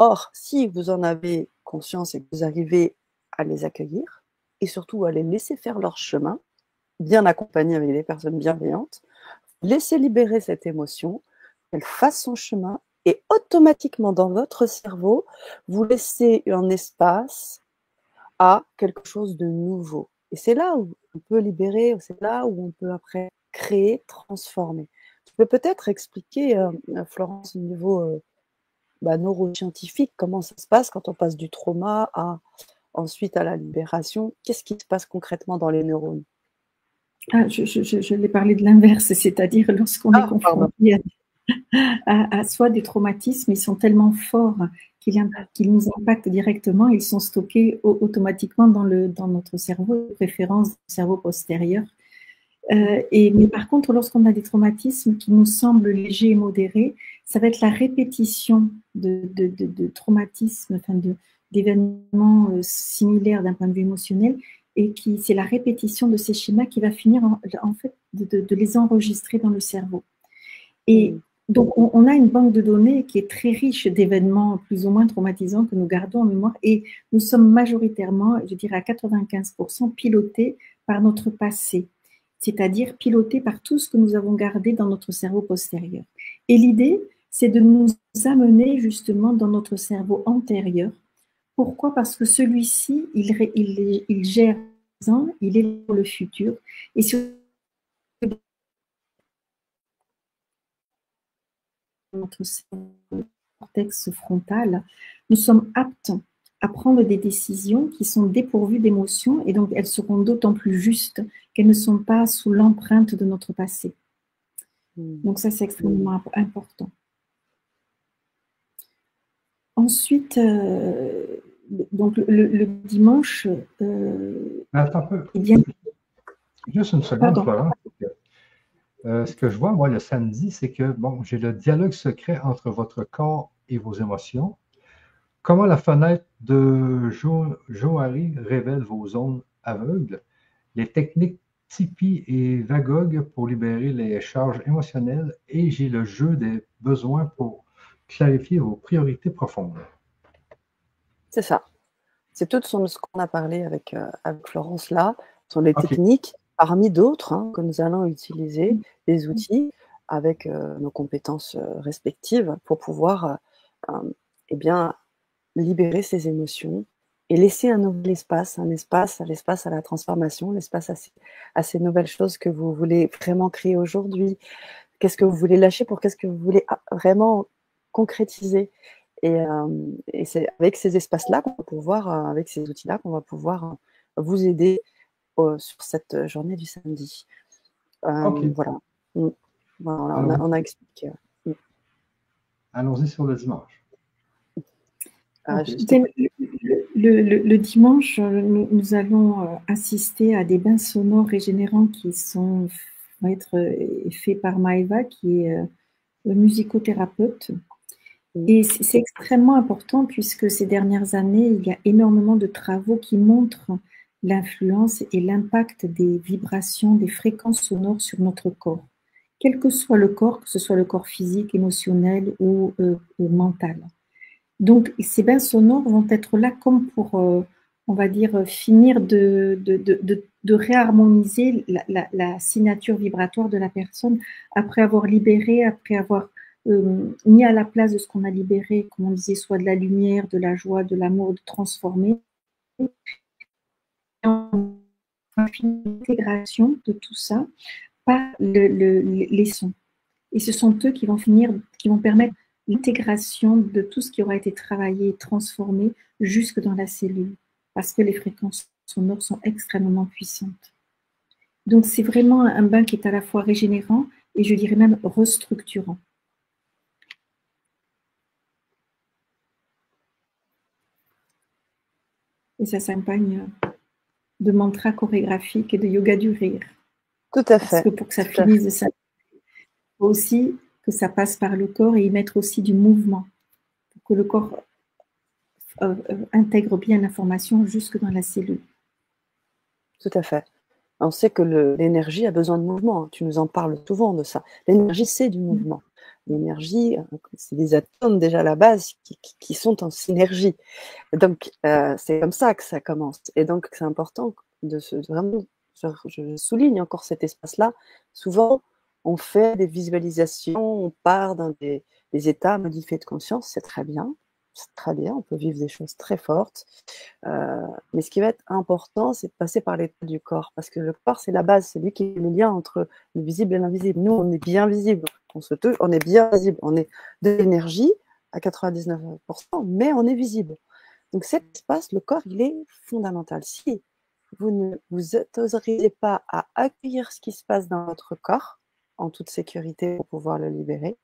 Or, si vous en avez conscience et que vous arrivez à les accueillir, et surtout à les laisser faire leur chemin, bien accompagnés avec des personnes bienveillantes, laissez libérer cette émotion, qu'elle fasse son chemin, et automatiquement dans votre cerveau, vous laissez un espace à quelque chose de nouveau. Et c'est là où on peut libérer, c'est là où on peut après créer, transformer. Tu peux peut-être expliquer, Florence, au niveau neuroscientifique, comment ça se passe quand on passe du trauma ensuite à la libération? Qu'est-ce qui se passe concrètement dans les neurones? Je l'ai parlé de l'inverse, c'est-à-dire lorsqu'on est confronté à soit des traumatismes, ils sont tellement forts qu'ils nous impactent directement, ils sont stockés automatiquement dans notre cerveau, de préférence le cerveau postérieur. Mais par contre, lorsqu'on a des traumatismes qui nous semblent légers et modérés, ça va être la répétition de traumatismes, d'événements similaires d'un point de vue émotionnel, et c'est la répétition de ces schémas qui va finir en fait de les enregistrer dans le cerveau. Et Donc, on a une banque de données qui est très riche d'événements plus ou moins traumatisants que nous gardons en mémoire et nous sommes majoritairement, je dirais à 95%, pilotés par notre passé, c'est-à-dire pilotés par tout ce que nous avons gardé dans notre cerveau postérieur. Et l'idée, c'est de nous amener justement dans notre cerveau antérieur. Pourquoi? Parce que celui-ci, il gère le présent, il est pour le futur. Et sur notre cortex frontal, nous sommes aptes à prendre des décisions qui sont dépourvues d'émotions et donc elles seront d'autant plus justes qu'elles ne sont pas sous l'empreinte de notre passé. Donc ça, c'est extrêmement important. Ensuite, donc le dimanche, Attends un peu. eh bien, Juste une seconde, pardon. Florence. Ce que je vois, moi, le samedi, c'est que, bon, j'ai le dialogue secret entre votre corps et vos émotions. Comment la fenêtre de Johari révèle vos zones aveugles, les techniques Tipeee et Vagog pour libérer les charges émotionnelles, et j'ai le jeu des besoins pour clarifier vos priorités profondes. C'est ça. C'est tout ce qu'on a parlé avec Florence là, sont les OK. techniques, parmi d'autres, hein, que nous allons utiliser, des outils avec nos compétences respectives pour pouvoir eh bien, libérer ces émotions et laisser un nouvel espace, l'espace à la transformation, l'espace à ces nouvelles choses que vous voulez vraiment créer aujourd'hui. Qu'est-ce que vous voulez lâcher pour qu'est-ce que vous voulez vraiment concrétiser. Et c'est avec ces espaces-là qu'on va pouvoir, avec ces outils-là, qu'on va pouvoir vous aider sur cette journée du samedi. OK. Voilà. Voilà, Alors, on a expliqué. allons-y sur le dimanche. OK. Le dimanche, nous allons assister à des bains sonores régénérants qui vont être faits par Maëva, qui est musicothérapeute. Et c'est extrêmement important puisque ces dernières années, il y a énormément de travaux qui montrent l'influence et l'impact des vibrations, des fréquences sonores sur notre corps. Quel que soit le corps, que ce soit le corps physique, émotionnel ou mental. Donc, ces bains sonores vont être là comme pour, on va dire, finir de réharmoniser la signature vibratoire de la personne après avoir libéré, après avoir mis à la place de ce qu'on a libéré, comme on disait, soit de la lumière, de la joie, de l'amour, de transformer. L'intégration de tout ça par les sons. Et ce sont eux qui vont permettre l'intégration de tout ce qui aura été travaillé, transformé jusque dans la cellule, parce que les fréquences sonores sont extrêmement puissantes. Donc c'est vraiment un bain qui est à la fois régénérant et je dirais même restructurant. Et ça s'accompagne de mantras chorégraphiques et de yoga du rire. Tout à Parce fait. que pour que ça finisse, ça faut aussi que ça passe par le corps et y mettre aussi du mouvement, pour que le corps intègre bien l'information jusque dans la cellule. Tout à fait. On sait que l'énergie a besoin de mouvement. Tu nous en parles souvent de ça. L'énergie, c'est du mouvement. L'énergie, c'est des atomes déjà à la base qui sont en synergie. Donc, c'est comme ça que ça commence. Et donc, c'est important de vraiment, je souligne encore cet espace-là. Souvent, on fait des visualisations, on part dans des états modifiés de conscience, c'est très bien. C'est très bien, on peut vivre des choses très fortes. Mais ce qui va être important, c'est de passer par l'état du corps. Parce que le corps, c'est la base, c'est lui qui est le lien entre le visible et l'invisible. Nous, on est bien visible. On est bien visible. On est de l'énergie à 99%, mais on est visible. Donc cet espace, le corps, il est fondamental. Si vous ne vous autorisez pas à accueillir ce qui se passe dans votre corps, en toute sécurité pour pouvoir le libérer,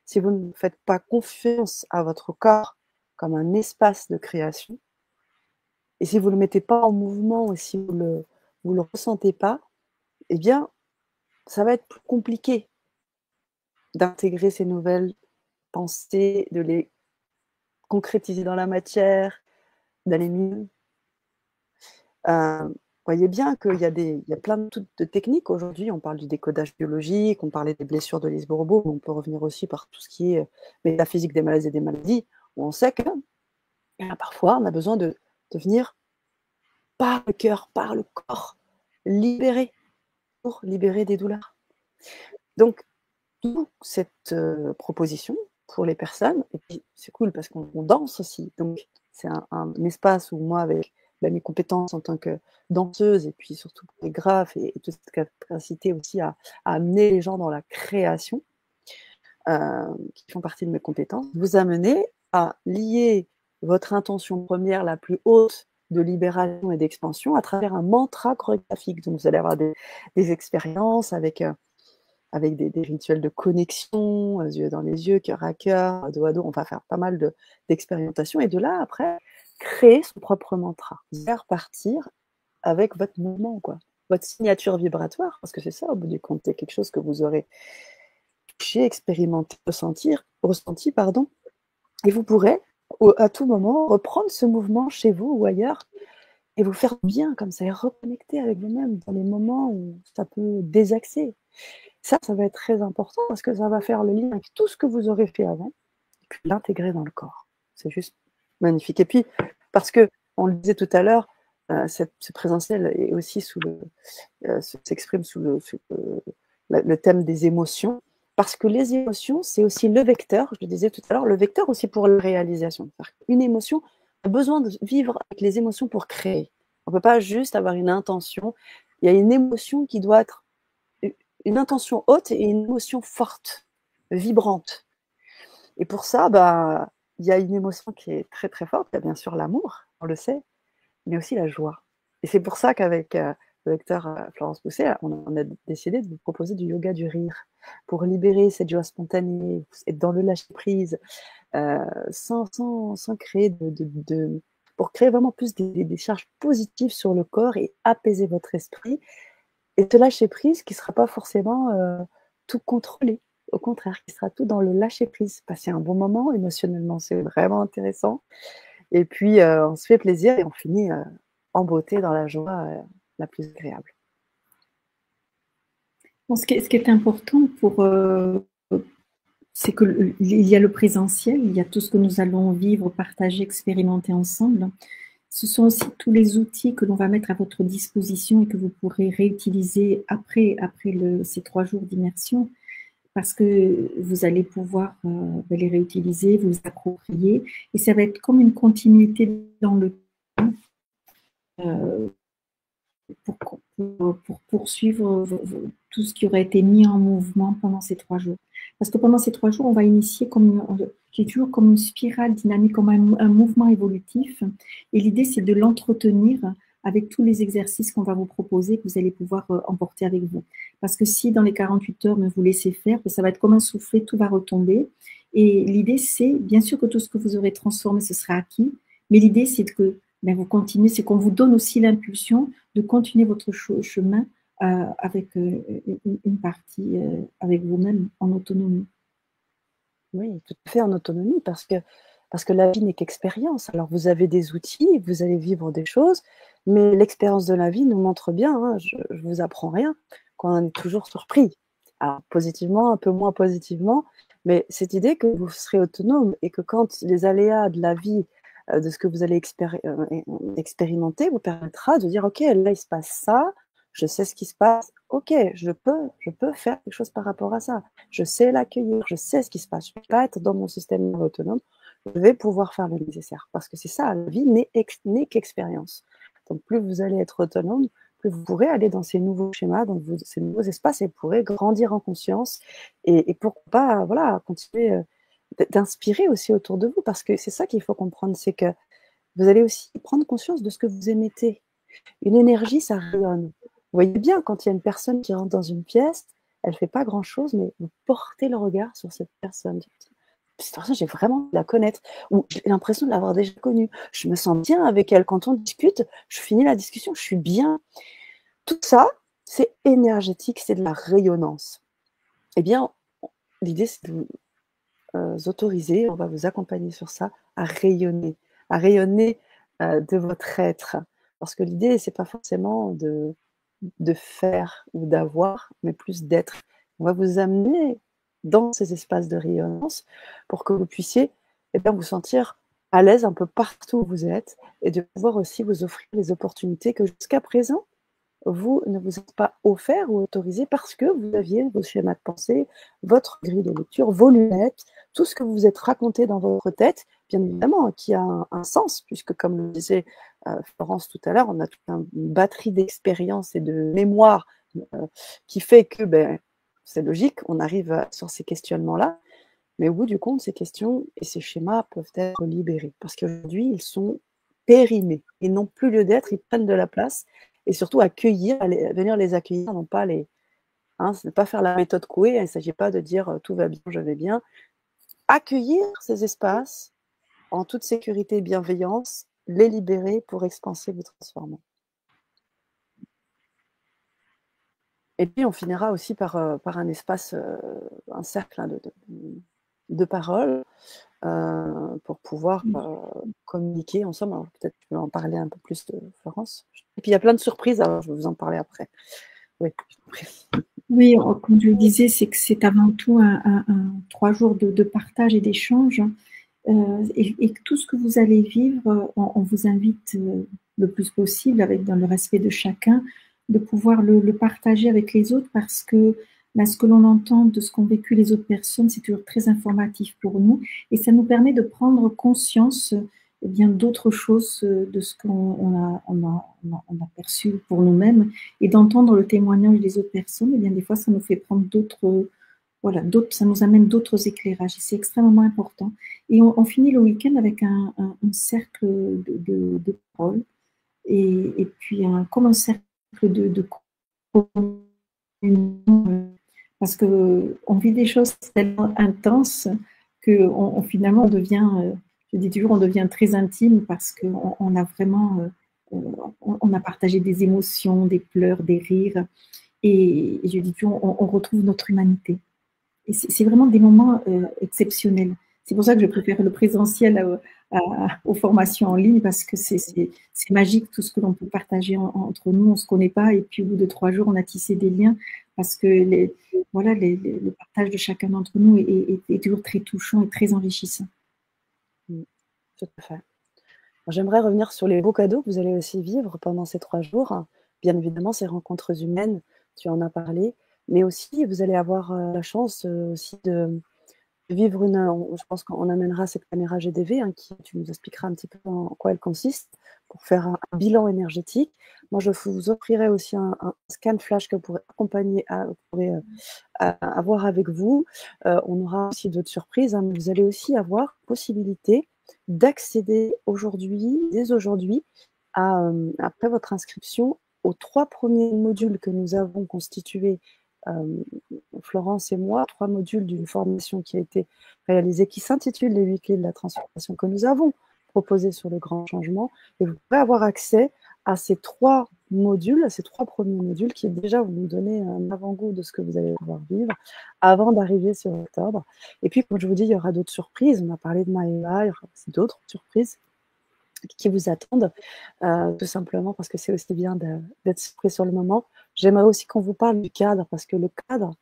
si vous ne faites pas confiance à votre corps comme un espace de création, et si vous ne le mettez pas en mouvement, et si vous le ressentez pas, eh bien, ça va être plus compliqué d'intégrer ces nouvelles pensées, de les concrétiser dans la matière, d'aller mieux. voyez bien qu'il y a plein de techniques aujourd'hui. On parle du décodage biologique, on parlait des blessures de Lise Bourbeau, mais on peut revenir aussi par tout ce qui est métaphysique des malaises et des maladies, où on sait que parfois on a besoin de venir par le cœur, par le corps, libérer, pour libérer des douleurs. Donc, toute cette proposition pour les personnes, et puis c'est cool parce qu'on danse aussi, donc c'est un espace où moi, avec mes compétences en tant que danseuse, et puis surtout pour les graphes, et toute cette capacité aussi à amener les gens dans la création, qui font partie de mes compétences, vous amener à lier votre intention première la plus haute de libération et d'expansion à travers un mantra chorégraphique. Donc vous allez avoir des expériences avec des rituels de connexion, yeux dans les yeux, cœur à cœur, dos à dos. On va faire pas mal d'expérimentations. Et de là, après, créer son propre mantra. Faire partir avec votre mouvement, quoi. Votre signature vibratoire, parce que c'est ça, au bout du compte, c'est quelque chose que vous aurez touché, expérimenté, ressenti, pardon. Et vous pourrez, à tout moment, reprendre ce mouvement chez vous ou ailleurs et vous faire bien comme ça, et reconnecter avec vous-même dans les moments où ça peut désaxer. Ça va être très important parce que ça va faire le lien avec tout ce que vous aurez fait avant et puis l'intégrer dans le corps. C'est juste magnifique. Et puis, parce que, on le disait tout à l'heure, ce présentiel est aussi s'exprime sous le thème des émotions, parce que les émotions, c'est aussi le vecteur, je le disais tout à l'heure, le vecteur aussi pour la réalisation. Une émotion a besoin de vivre avec les émotions pour créer. On ne peut pas juste avoir une intention. Il y a une émotion qui doit être une intention haute et une émotion forte, vibrante. Et pour ça, il y a une émotion qui est très très forte. Il y a bien sûr l'amour, on le sait, mais aussi la joie. Et c'est pour ça qu'avec le docteur Florence Pousset, on a décidé de vous proposer du yoga du rire pour libérer cette joie spontanée, être dans le lâcher-prise, sans créer pour créer vraiment plus des charges positives sur le corps et apaiser votre esprit. Et ce lâcher-prise qui ne sera pas forcément tout contrôlé. Au contraire, qui sera tout dans le lâcher-prise. Passer un bon moment émotionnellement, c'est vraiment intéressant. Et puis, on se fait plaisir et on finit en beauté, dans la joie la plus agréable. Bon, ce qui est important c'est qu'il y a le présentiel, il y a tout ce que nous allons vivre, partager, expérimenter ensemble. Ce sont aussi tous les outils que l'on va mettre à votre disposition et que vous pourrez réutiliser après ces 3 jours d'immersion, parce que vous allez pouvoir les réutiliser, vous approprier, et ça va être comme une continuité dans le temps pour poursuivre tout ce qui aurait été mis en mouvement pendant ces 3 jours. Parce que pendant ces 3 jours, on va initier qui est toujours comme une spirale dynamique, comme un mouvement évolutif. Et l'idée, c'est de l'entretenir avec tous les exercices qu'on va vous proposer, que vous allez pouvoir emporter avec vous. Parce que si dans les 48 heures, vous laissez faire, ça va être comme un soufflet, tout va retomber. Et l'idée, c'est, bien sûr que tout ce que vous aurez transformé, ce sera acquis, mais l'idée, c'est que vous continuez, c'est qu'on vous donne aussi l'impulsion de continuer votre chemin avec une partie avec vous-même en autonomie. Oui, tout à fait en autonomie, parce que la vie n'est qu'expérience. Alors vous avez des outils, vous allez vivre des choses, mais l'expérience de la vie nous montre bien, je ne vous apprends rien, qu'on en est toujours surpris. Alors positivement, un peu moins positivement, mais cette idée que vous serez autonome et que quand les aléas de la vie, de ce que vous allez expérimenter, vous permettra de dire, ok, là il se passe ça, je sais ce qui se passe, ok, je peux faire quelque chose par rapport à ça. Je sais l'accueillir, je sais ce qui se passe. Je ne vais pas être dans mon système autonome, je vais pouvoir faire le nécessaire. Parce que c'est ça, la vie n'est qu'expérience. Donc plus vous allez être autonome, plus vous pourrez aller dans ces nouveaux schémas, dans ces nouveaux espaces, et vous pourrez grandir en conscience. Et pourquoi pas, voilà, continuer d'inspirer aussi autour de vous. Parce que c'est ça qu'il faut comprendre, c'est que vous allez aussi prendre conscience de ce que vous émettez. Une énergie, ça rayonne. Vous voyez bien, quand il y a une personne qui rentre dans une pièce, elle ne fait pas grand-chose, mais vous portez le regard sur cette personne. Cette personne, j'ai vraiment envie de la connaître, ou j'ai l'impression de l'avoir déjà connue. Je me sens bien avec elle. Quand on discute, je finis la discussion, je suis bien. Tout ça, c'est énergétique, c'est de la rayonnance. Eh bien, l'idée, c'est de vous autoriser, on va vous accompagner sur ça, à rayonner de votre être. Parce que l'idée, c'est pas forcément de faire ou d'avoir, mais plus d'être. On va vous amener dans ces espaces de rayonnance pour que vous puissiez vous sentir à l'aise un peu partout où vous êtes et de pouvoir aussi vous offrir les opportunités que jusqu'à présent, vous ne vous êtes pas offert ou autorisé parce que vous aviez vos schémas de pensée, votre grille de lecture, vos lunettes, tout ce que vous vous êtes raconté dans votre tête, bien évidemment, qui a un sens, puisque comme le disait Florence tout à l'heure, on a toute une batterie d'expérience et de mémoire qui fait que c'est logique, on arrive sur ces questionnements-là, mais au bout du compte, ces questions et ces schémas peuvent être libérés, parce qu'aujourd'hui, ils sont périmés, ils n'ont plus lieu d'être, ils prennent de la place, et surtout venir les accueillir, non pas ce n'est pas faire la méthode Coué, il ne s'agit pas de dire tout va bien, je vais bien. Accueillir ces espaces en toute sécurité et bienveillance, les libérer pour expanser, vous transformer. Et puis on finira aussi par un espace, un cercle de parole pour pouvoir communiquer ensemble. Alors peut-être tu peux en parler un peu plus de Florence. Et puis il y a plein de surprises, alors je vais vous en parler après. Oui, comme je le disais, c'est que c'est avant tout un 3 jours de partage et d'échange. Et tout ce que vous allez vivre, on vous invite le plus possible, dans le respect de chacun, de pouvoir le partager avec les autres parce que ce que l'on entend de ce qu'ont vécu les autres personnes, c'est toujours très informatif pour nous et ça nous permet de prendre conscience d'autres choses de ce qu'on a perçu pour nous-mêmes et d'entendre le témoignage des autres personnes. Et bien des fois, ça nous fait prendre ça nous amène d'autres éclairages et c'est extrêmement important. Et on finit le week-end avec un cercle de parole et puis comme un cercle de parce qu'on vit des choses tellement intenses que finalement on devient, je dis toujours, on devient très intime parce qu'on a vraiment, on a partagé des émotions, des pleurs, des rires et je dis toujours, on retrouve notre humanité. Et c'est vraiment des moments exceptionnels. C'est pour ça que je préfère le présentiel aux formations en ligne parce que c'est magique tout ce que l'on peut partager entre nous. On ne se connaît pas et puis au bout de 3 jours, on a tissé des liens parce que le partage de chacun d'entre nous est toujours très touchant et très enrichissant. Tout à fait. J'aimerais revenir sur les beaux cadeaux que vous allez aussi vivre pendant ces 3 jours. Bien évidemment, ces rencontres humaines, tu en as parlé, mais aussi vous allez avoir la chance aussi de vivre je pense qu'on amènera cette caméra GDV, tu nous expliqueras un petit peu en quoi elle consiste, pour faire un bilan énergétique. Moi, je vous offrirai aussi un scan flash que vous pourrez avoir avec vous. On aura aussi d'autres surprises, mais vous allez aussi avoir possibilité d'accéder dès aujourd'hui, après votre inscription, aux 3 premiers modules que nous avons constitués, Florence et moi, 3 modules d'une formation qui a été réalisée, qui s'intitule les 8 clés de la transformation que nous avons proposées sur le grand changement. Et vous pourrez avoir accès à ces 3 modules, à ces 3 premiers modules qui déjà vont vous donner un avant-goût de ce que vous allez pouvoir vivre avant d'arriver sur octobre. Et puis, comme je vous dis, il y aura d'autres surprises. On a parlé de Maëva, il y aura aussi d'autres surprises qui vous attendent, tout simplement parce que c'est aussi bien d'être surpris sur le moment. J'aimerais aussi qu'on vous parle du cadre, parce que le cadre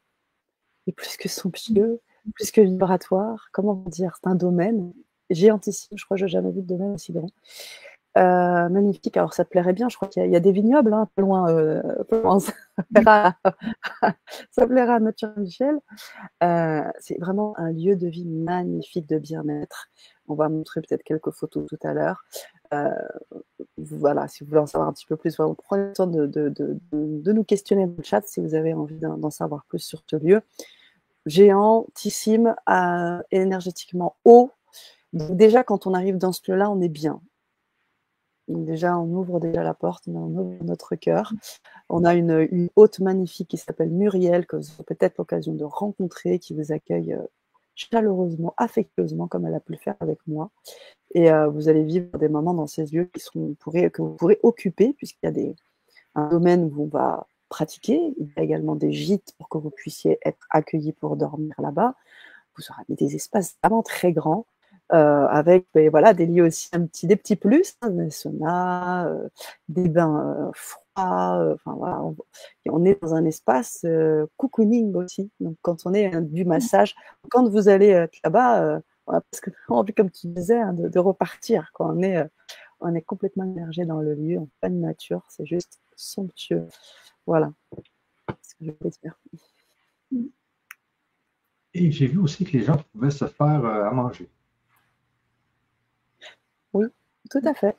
est plus que somptueux, plus que vibratoire. Comment vous dire? C'est un domaine géantissime. Je crois que je n'ai jamais vu de domaine aussi grand. Magnifique. Alors, ça te plairait bien. Je crois qu'il y a des vignobles, pas loin. Ça plaira à notre Michel. C'est vraiment un lieu de vie magnifique, de bien-être. On va montrer peut-être quelques photos tout à l'heure. Voilà, si vous voulez en savoir un petit peu plus, vraiment, prenez le temps de nous questionner dans le chat si vous avez envie d'en savoir plus sur ce lieu. Géantissime, énergétiquement haut. Donc déjà, quand on arrive dans ce lieu-là, on est bien. Donc déjà, on ouvre déjà la porte, on ouvre notre cœur. On a une hôte magnifique qui s'appelle Muriel, que vous aurez peut-être l'occasion de rencontrer, qui vous accueille chaleureusement, affectueusement, comme elle a pu le faire avec moi. Et vous allez vivre des moments dans ces lieux que vous pourrez occuper, puisqu'il y a un domaine où on va pratiquer. Il y a également des gîtes pour que vous puissiez être accueillis pour dormir là-bas. Vous aurez des espaces vraiment très grands. avec ben, voilà, des lieux aussi, des petits plus, hein, des saunas, des bains froids, enfin voilà, on est dans un espace cocooning aussi. Donc quand on est du massage, quand vous allez être là-bas, on a presque envie, comme tu disais, hein, de repartir. Quand on est complètement immergé dans le lieu, en pleine nature, c'est juste somptueux. Voilà, c'est ce que je voulais dire. Et j'ai vu aussi que les gens pouvaient se faire à manger. Oui, tout à fait.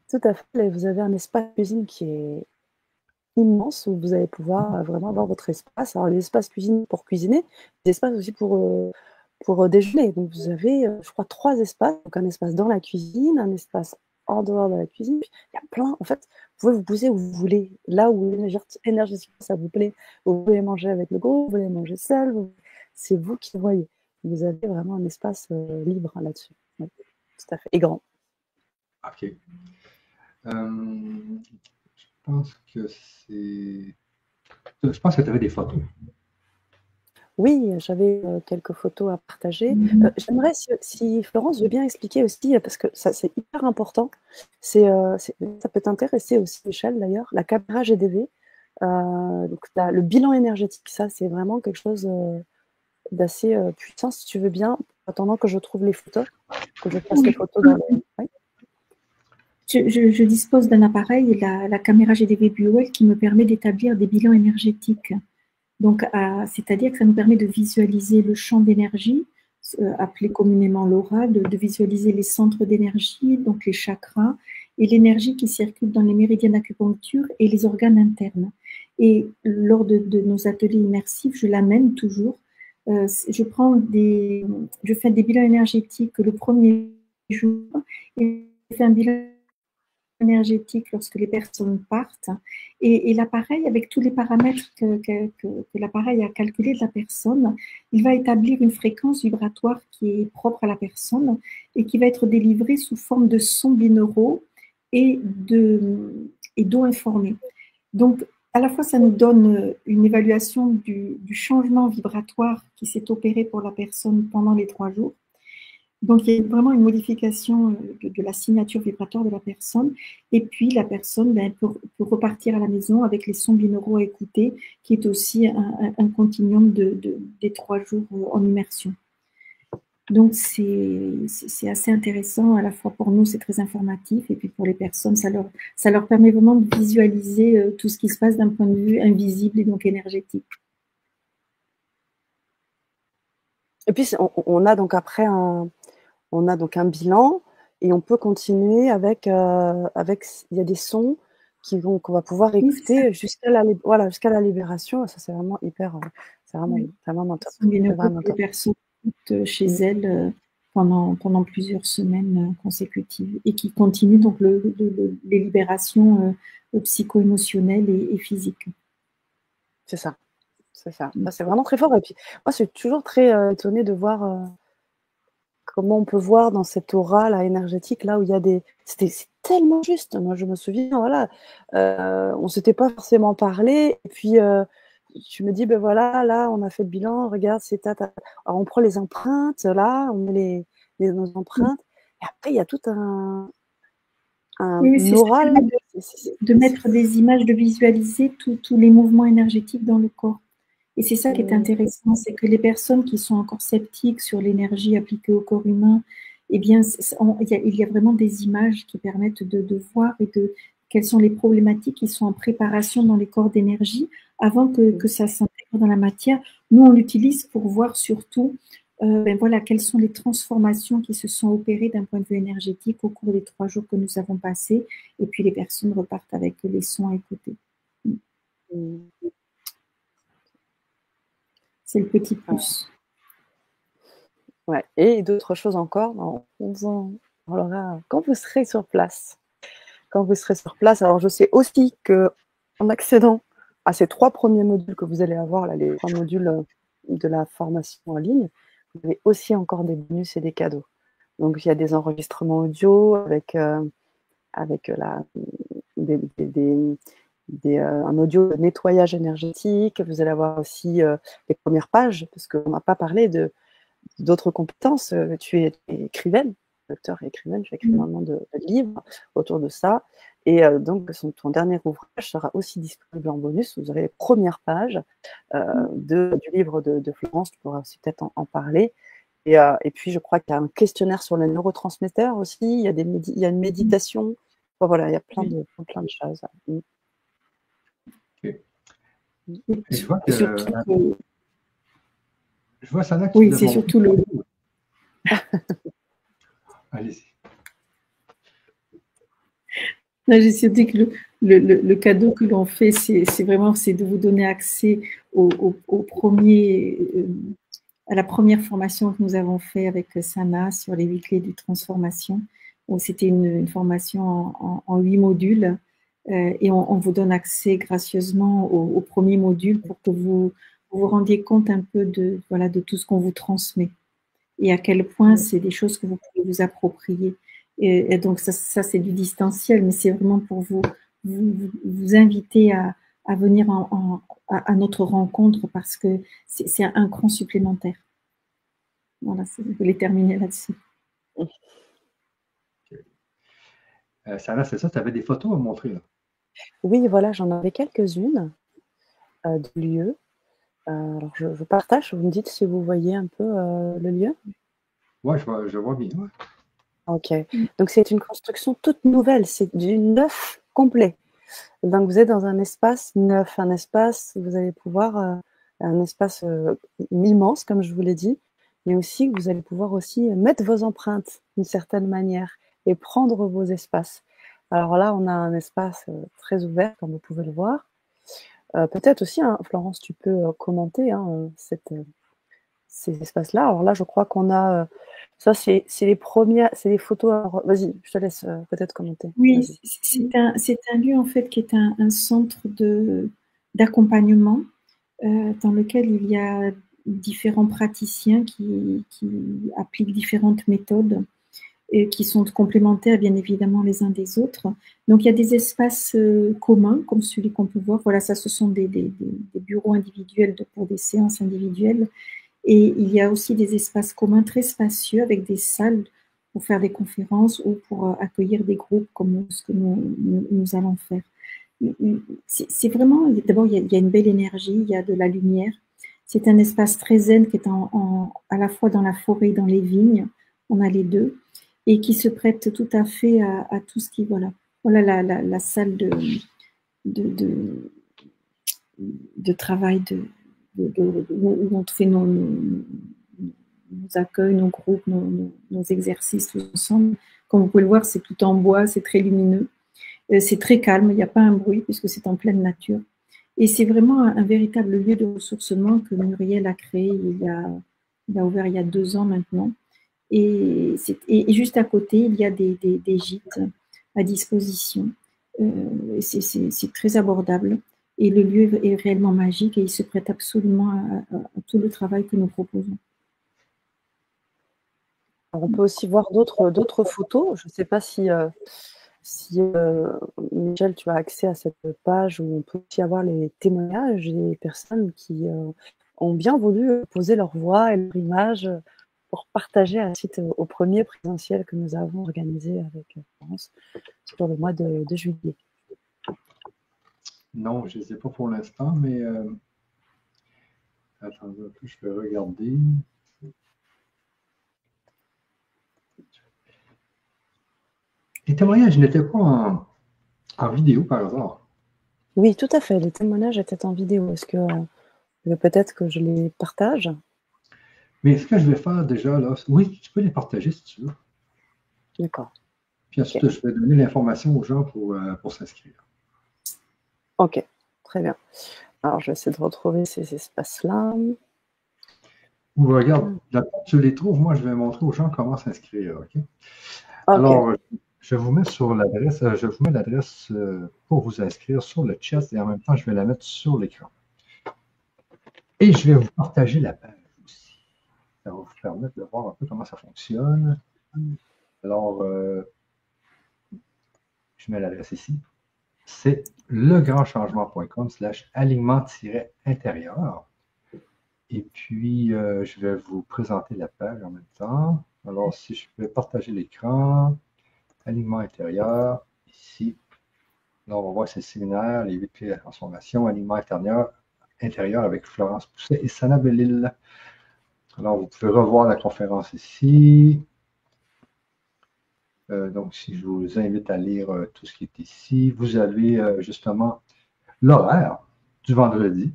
Tout à fait. Vous avez un espace cuisine qui est immense où vous allez pouvoir vraiment avoir votre espace. Alors, les espaces cuisine pour cuisiner, des espaces aussi pour déjeuner. Donc, vous avez, je crois, 3 espaces. Donc, un espace dans la cuisine, un espace en dehors de la cuisine. Puis, il y a plein. En fait, vous pouvez vous poser où vous voulez. Là où énergétiquement ça vous plaît. Vous voulez manger avec le groupe, vous voulez manger seul. C'est vous qui voyez. Vous avez vraiment un espace libre hein, là-dessus. Oui, tout à fait. Et grand. OK. Je pense que c'est. Je pense que tu avais des photos. Oui, j'avais quelques photos à partager. J'aimerais, si Florence veut bien expliquer aussi, parce que ça c'est hyper important, ça peut t'intéresser aussi, Michel, d'ailleurs, la caméra GDV. Donc, le bilan énergétique, ça c'est vraiment quelque chose d'assez puissant, si tu veux bien, attendant que je trouve les photos, que je fasse les photos dans les... Oui. Je dispose d'un appareil, la caméra GDV BioWell, qui me permet d'établir des bilans énergétiques. Donc, c'est-à-dire que ça nous permet de visualiser le champ d'énergie, appelé communément l'aura, de visualiser les centres d'énergie, donc les chakras, et l'énergie qui circule dans les méridiens d'acupuncture et les organes internes. Et lors de nos ateliers immersifs, je l'amène toujours. Je fais des bilans énergétiques le premier jour et je fais un bilan énergétique lorsque les personnes partent. Et l'appareil, avec tous les paramètres que l'appareil a calculé de la personne, il va établir une fréquence vibratoire qui est propre à la personne et qui va être délivrée sous forme de sons binauraux et d'eau informée. Donc, à la fois, ça nous donne une évaluation du changement vibratoire qui s'est opéré pour la personne pendant les 3 jours. Donc, il y a vraiment une modification de la signature vibratoire de la personne. Et puis, la personne peut repartir à la maison avec les sons binauraux à écouter, qui est aussi un continuum des 3 jours en immersion. Donc, c'est assez intéressant. À la fois pour nous, c'est très informatif. Et puis, pour les personnes, ça leur permet vraiment de visualiser tout ce qui se passe d'un point de vue invisible et donc énergétique. Et puis, on a donc après on a donc un bilan et on peut continuer avec il y a des sons qu'on va pouvoir écouter jusqu'à la libération. Ça, c'est vraiment hyper, c'est vraiment top. Les personnes écoutent chez elles pendant plusieurs semaines consécutives et qui continuent donc les libérations psycho-émotionnelles et physiques. C'est ça. C'est ça. C'est vraiment très fort. Et puis, moi, je suis toujours très étonnée de voir comment on peut voir dans cette aura là, énergétique, là où il y a c'est tellement juste. Moi, je me souviens, voilà, on ne s'était pas forcément parlé. Et puis, tu me dis, ben voilà, là, on a fait le bilan, regarde, c'est Alors, on prend les empreintes, là, on met nos empreintes. Et après, il y a tout un oral. De mettre des images, de visualiser tous les mouvements énergétiques dans le corps. Et c'est ça qui est intéressant, c'est que les personnes qui sont encore sceptiques sur l'énergie appliquée au corps humain, eh bien, il y a vraiment des images qui permettent de voir quelles sont les problématiques qui sont en préparation dans les corps d'énergie avant que ça s'intègre dans la matière. Nous, on l'utilise pour voir surtout quelles sont les transformations qui se sont opérées d'un point de vue énergétique au cours des 3 jours que nous avons passés. Et puis, les personnes repartent avec les sons à écouter. C'est le petit plus. Ouais. Et d'autres choses encore, on parlera quand vous serez sur place. Quand vous serez sur place, alors je sais aussi qu'en accédant à ces 3 premiers modules que vous allez avoir, là, les 3 modules de la formation en ligne, vous avez aussi encore des bonus et des cadeaux. Donc, il y a des enregistrements audio avec un audio de nettoyage énergétique. Vous allez avoir aussi les premières pages, parce qu'on n'a pas parlé d'autres compétences. Tu es écrivaine, docteur et écrivaine, tu as écrit énormément de livres autour de ça. Et donc, ton dernier ouvrage sera aussi disponible en bonus. Vous aurez les premières pages du livre de Florence, tu pourras aussi peut-être en parler. Et puis, je crois qu'il y a un questionnaire sur les neurotransmetteurs aussi, il y a, il y a une méditation. Enfin, voilà, il y a plein de choses. Okay. Et je vois que... Je vois Sana qui oui, c'est surtout le... Allez-y. J'ai surtout que le cadeau que l'on fait, c'est vraiment de vous donner accès au premier, à la première formation que nous avons fait avec Sana sur les 8 clés de transformation. C'était une formation en 8 modules et on vous donne accès gracieusement au premier module pour que vous vous rendiez compte un peu de tout ce qu'on vous transmet et à quel point c'est des choses que vous pouvez vous approprier. Et donc ça c'est du distanciel, mais c'est vraiment pour vous inviter à venir à notre rencontre parce que c'est un cran supplémentaire. Voilà, je voulais terminer là-dessus. Sana, c'est ça, tu avais des photos à montrer là? Oui, voilà, j'en avais quelques-unes de lieux. Alors, je partage, vous me dites si vous voyez un peu le lieu. Oui, je vois bien. Ouais. Ok, donc c'est une construction toute nouvelle, c'est du neuf complet. Donc vous êtes dans un espace neuf, un espace, vous allez pouvoir, un espace immense, comme je vous l'ai dit, mais aussi vous allez pouvoir aussi mettre vos empreintes d'une certaine manière et prendre vos espaces. Alors là, on a un espace très ouvert, comme vous pouvez le voir. Peut-être aussi, hein, Florence, tu peux commenter ces espaces-là. Alors là, je crois qu'on a... ça, c'est les premières... C'est les photos... Vas-y, je te laisse peut-être commenter. Oui, c'est un lieu, en fait, qui est un centre d'accompagnement dans lequel il y a différents praticiens qui appliquent différentes méthodes et qui sont complémentaires, bien évidemment, les uns des autres. Donc, il y a des espaces communs, comme celui qu'on peut voir. Voilà, ça, ce sont des bureaux individuels pour des séances individuelles. Et il y a aussi des espaces communs très spacieux avec des salles pour faire des conférences ou pour accueillir des groupes comme ce que nous allons faire. C'est vraiment, d'abord, il y a une belle énergie, il y a de la lumière. C'est un espace très zen qui est à la fois dans la forêt et dans les vignes. On a les deux et qui se prête tout à fait à tout ce qui, voilà la salle de travail où on fait nos accueils, nos groupes, nos exercices tous ensemble. Comme vous pouvez le voir, c'est tout en bois, c'est très lumineux, c'est très calme, il n'y a pas un bruit puisque c'est en pleine nature. Et c'est vraiment un véritable lieu de ressourcement que Muriel a créé, il a ouvert il y a 2 ans maintenant. Et juste à côté, il y a des gîtes à disposition. C'est très abordable. Et le lieu est réellement magique et il se prête absolument à tout le travail que nous proposons. Alors, on peut aussi voir d'autres photos. Je ne sais pas si Michel, tu as accès à cette page où on peut aussi avoir les témoignages des personnes qui ont bien voulu poser leur voix et leur image pour partager à la suite au premier présentiel que nous avons organisé avec France sur le mois de juillet. Non, je ne les ai pas pour l'instant, mais attendez un peu, je vais regarder. Les témoignages n'étaient pas en vidéo par hasard? Oui, tout à fait. Les témoignages étaient en vidéo. Est-ce que peut-être que je les partage? Mais ce que je vais faire déjà, là, oui, tu peux les partager si tu veux. D'accord. Puis ensuite, okay, je vais donner l'information aux gens pour s'inscrire. Ok, très bien. Alors, je vais essayer de retrouver ces espaces-là. Ou regarde, tu les trouves, moi, je vais montrer aux gens comment s'inscrire. OK? Alors, je vous mets sur l'adresse, je vous mets l'adresse pour vous inscrire sur le chat et en même temps, je vais la mettre sur l'écran. Et je vais vous partager la page aussi. Ça va vous permettre de voir un peu comment ça fonctionne. Alors, je mets l'adresse ici. C'est legrandchangement.com/alignement-intérieur. Et puis, je vais vous présenter la page en même temps. Alors, si je vais partager l'écran, alignement intérieur, ici. Là, on va voir ces séminaires, les 8 clés de la transformation, alignement intérieur avec Florence Pousset et Sana Bellil. Alors, vous pouvez revoir la conférence ici. Donc, si je vous invite à lire tout ce qui est ici, vous avez justement l'horaire du vendredi.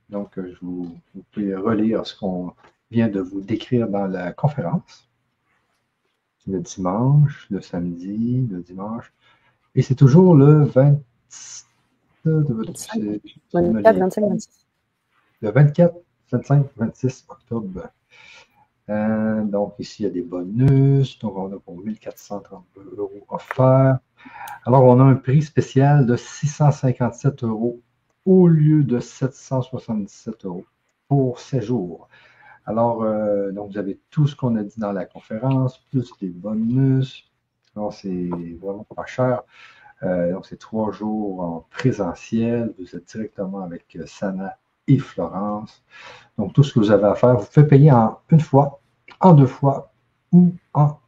Donc, vous pouvez relire ce qu'on vient de vous décrire dans la conférence. Le dimanche, le samedi, le dimanche. Et c'est toujours le 24, 25, 26. Le 24, 25, 26 octobre. Donc, ici, il y a des bonus. Donc, on a pour 1432 € offerts. Alors, on a un prix spécial de 657 € au lieu de 777 € pour 7 jours. Alors, donc, vous avez tout ce qu'on a dit dans la conférence, plus des bonus. Alors, c'est vraiment pas cher. Donc, c'est 3 jours en présentiel. Vous êtes directement avec Sana et Florence. Donc, tout ce que vous avez à faire, vous pouvez payer en une fois, en 2 fois ou en.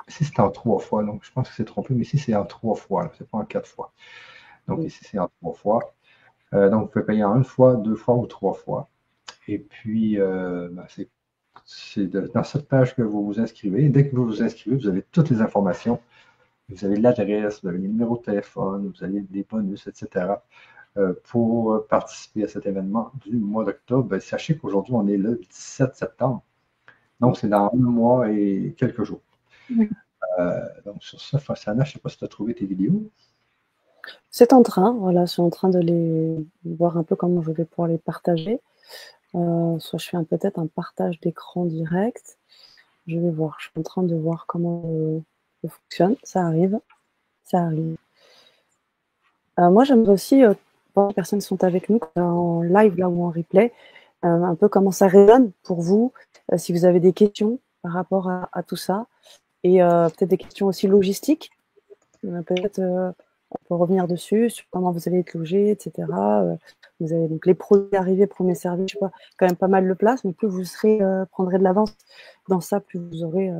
Ici, c'est en 3 fois. Donc, je pense que c'est trompé, mais ici, c'est en 3 fois. Ce n'est pas en 4 fois. Donc, ici, c'est en 3 fois. Donc, vous pouvez payer en 1 fois, 2 fois ou 3 fois. Et puis, c'est dans cette page que vous vous inscrivez. Et dès que vous vous inscrivez, vous avez toutes les informations. Vous avez l'adresse, vous avez les numéros de téléphone, vous avez des bonus, etc. Pour participer à cet événement du mois d'octobre. Sachez qu'aujourd'hui, on est le 17 septembre. Donc, c'est dans 1 mois et quelques jours. Oui. Donc, sur ça, Fassana, je ne sais pas si tu as trouvé tes vidéos. C'est en train, voilà, je suis en train de les voir un peu comment je vais pouvoir les partager. Soit je fais peut-être un partage d'écran direct. Je vais voir, je suis en train de voir comment ça fonctionne. Ça arrive, ça arrive. Moi, j'aimerais aussi, pour les personnes qui sont avec nous, en live là ou en replay, un peu comment ça résonne pour vous, si vous avez des questions par rapport à tout ça, et peut-être des questions aussi logistiques. Peut-être on peut revenir dessus, sur comment vous allez être logé, etc. Vous avez donc les produits arrivés, premiers services, je sais pas, quand même pas mal de place, mais plus vous prendrez de l'avance dans ça, plus vous aurez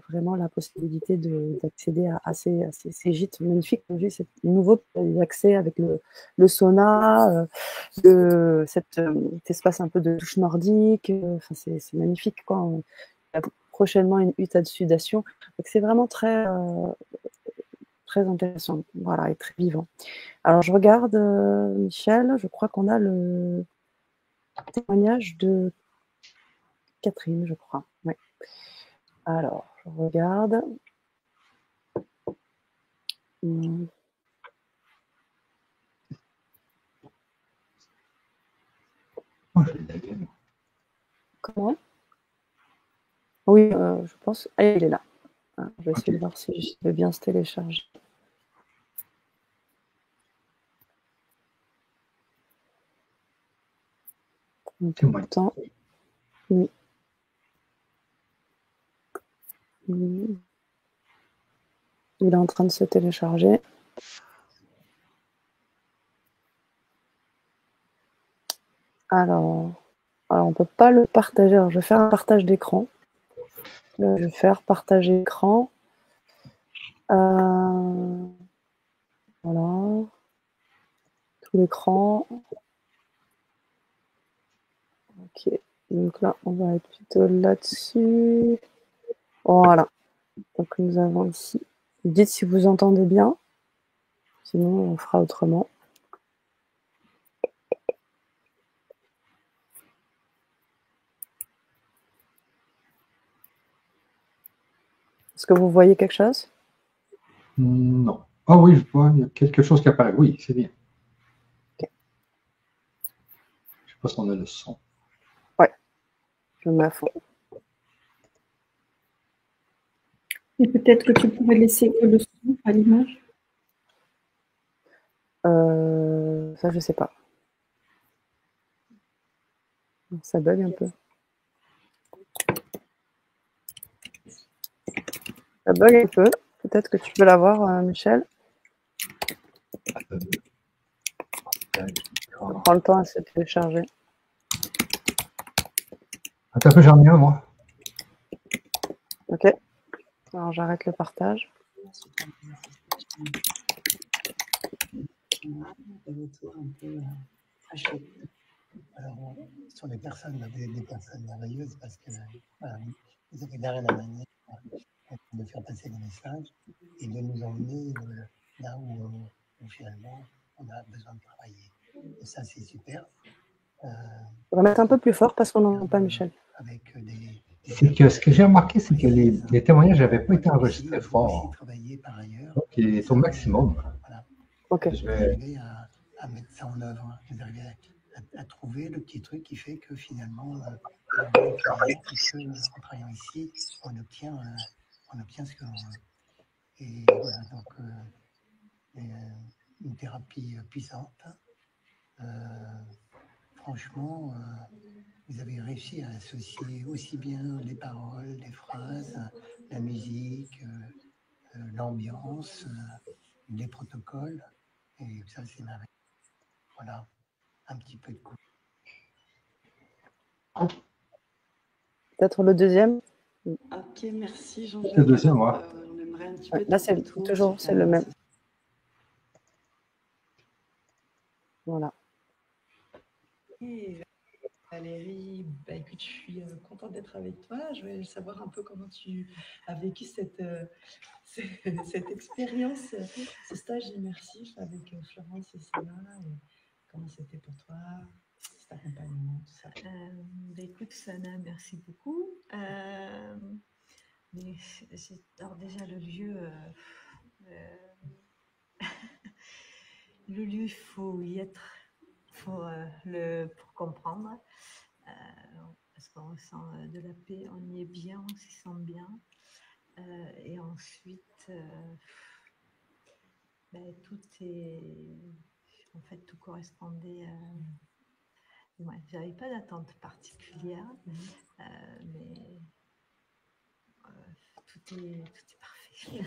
vraiment la possibilité d'accéder à ces gîtes magnifiques. C'est nouveau accès avec le sauna, cet espace un peu de douche nordique. Enfin, c'est magnifique, quoi. Il y a prochainement une hutte à sudation. Donc c'est vraiment très intéressant, voilà, et très vivant. Alors je regarde, Michel, je crois qu'on a le témoignage de Catherine, je crois. Oui. Alors, je regarde. Moi, je l'avais. Comment? Oui, je pense. Ah, il est là. Ah, je vais essayer de voir si je vais bien se télécharger. Un peu de temps. Oui. Il est en train de se télécharger. Alors on ne peut pas le partager. Alors, je vais faire un partage d'écran. Je vais faire partager écran. Voilà. Tout l'écran. Ok. Donc là, on va être plutôt là-dessus. Voilà. Donc nous avons ici. Dites si vous entendez bien. Sinon, on fera autrement. Est-ce que vous voyez quelque chose? Non. Ah oui, je vois, il y a quelque chose qui apparaît. Oui, c'est bien. Okay. Je ne sais pas si on a le son. Ouais, je mets à fond. Et peut-être que tu pourrais laisser que le son à l'image. Ça, je ne sais pas. Ça bug un peu. Ça bug un peu. Peut-être que tu peux l'avoir, Michel. On prend le temps à se télécharger. Attends un peu, j'en ai un, moi. Ok. Alors j'arrête le partage. Des retours un peu fâchés. Alors, ce sont des personnes merveilleuses parce que voilà, vous avez l'air et la manière de faire passer des messages et de nous emmener là où finalement on a besoin de travailler. Et ça, c'est super. On va mettre un peu plus fort parce qu'on n'entend pas Michel. Avec C'est que ce que j'ai remarqué, c'est que les témoignages n'avaient pas été enregistrés fort. Donc, il est au maximum. Voilà. Ok. Vous arrivez à mettre ça en œuvre. Vous arrivez à trouver le petit truc qui fait que finalement, en travaillant ici, on obtient ce que l'on veut. Et voilà, donc une thérapie puissante. Franchement, vous avez réussi à associer aussi bien les paroles, les phrases, la musique, l'ambiance, les protocoles. Et ça, c'est merveilleux. Voilà, un petit peu de coup. Peut-être le deuxième. Ok, merci Jean-Jacques. Le deuxième, ouais. On aimerait un petit peu Là, c'est toujours c'est le même. Voilà. Et Valérie, bah, écoute, je suis contente d'être avec toi. Je voulais savoir un peu comment tu as vécu cette expérience, ce stage immersif avec Florence et Sana. Et comment c'était pour toi, cet accompagnement, tout ça. Bah, écoute, Sana, merci beaucoup. Mais alors déjà, le lieu, le lieu, il faut y être pour comprendre. Parce qu'on ressent de la paix, on y est bien, on s'y sent bien. Et ensuite, tout est... En fait, tout correspondait à... Ouais, j'avais pas d'attente particulière, mais tout est parfait.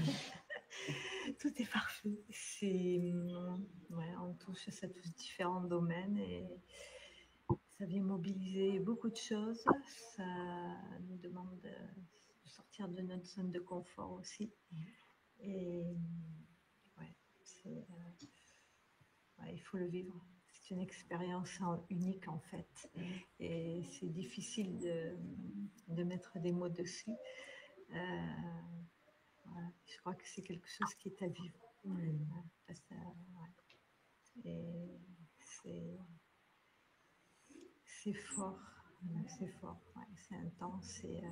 Tout est parfait. On touche différents domaines et ça vient mobiliser beaucoup de choses. Ça nous demande de sortir de notre zone de confort aussi. Et il faut le vivre. C'est une expérience unique en fait. Et c'est difficile de mettre des mots dessus. Je crois que c'est quelque chose qui est à vivre. Et c'est fort. C'est fort. C'est intense et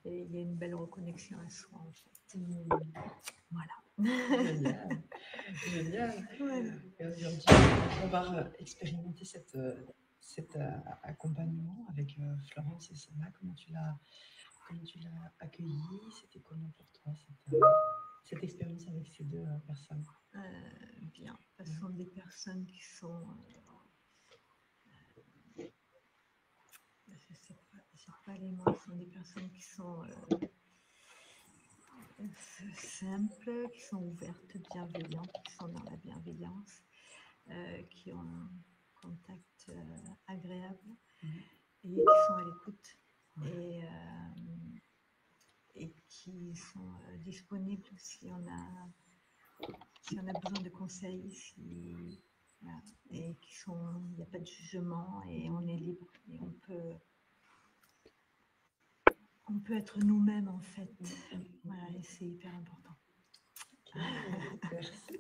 il y a une belle reconnexion à soi en fait. Voilà. Génial. Génial. Voilà. Et aujourd'hui, on va expérimenter cet accompagnement avec Florence et Sana. Comment tu l'as accueilli? C'était comment pour toi cette expérience avec ces deux personnes? Bien. Ce sont des personnes qui sont... je sais pas les mots. Ce sont des personnes qui sont simples, qui sont ouvertes, bienveillantes, qui sont dans la bienveillance, qui ont un contact agréable et qui sont à l'écoute et qui sont disponibles si on a besoin de conseils, et il n'y a pas de jugement et on est libre et on peut être nous-mêmes en fait. Voilà, et c'est hyper important. Merci.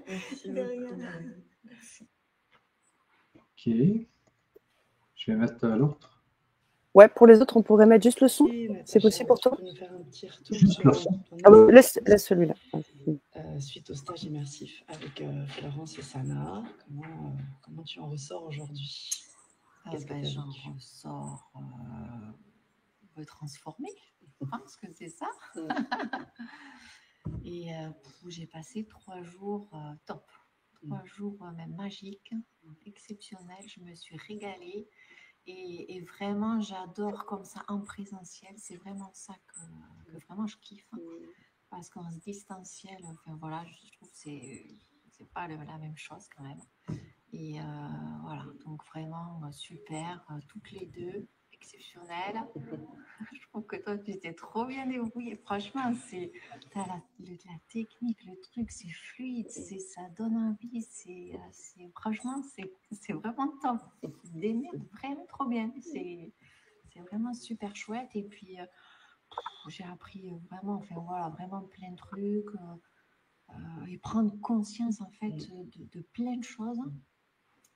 Merci De rien. beaucoup. Merci. OK. Je vais mettre l'autre. Ouais, pour les autres, on pourrait mettre juste le son. C'est possible pour toi? Tu peux nous faire un petit retour Juste sur le son. ton Laisse celui-là. suite au stage immersif avec Florence et Sana. Comment tu en ressors aujourd'hui? Qu'est-ce que tu as J'en vécu? ressors transformée. Je pense que c'est ça. Et j'ai passé 3 jours top. 3 jours même magiques, exceptionnels. Je me suis régalée. Et vraiment, j'adore comme ça en présentiel. C'est vraiment ça que vraiment je kiffe. Parce qu'en distanciel, enfin voilà, je trouve que c'est pas la même chose quand même. Et voilà, donc vraiment super, toutes les deux, exceptionnel. Je trouve que toi, tu t'es trop bien débrouillé. Franchement, t'as la technique, le truc, c'est fluide, ça donne envie. Franchement, c'est vraiment top. Des vraiment trop bien. C'est vraiment super chouette. Et puis, j'ai appris vraiment, enfin voilà, vraiment plein de trucs. Et prendre conscience, en fait, de plein de choses.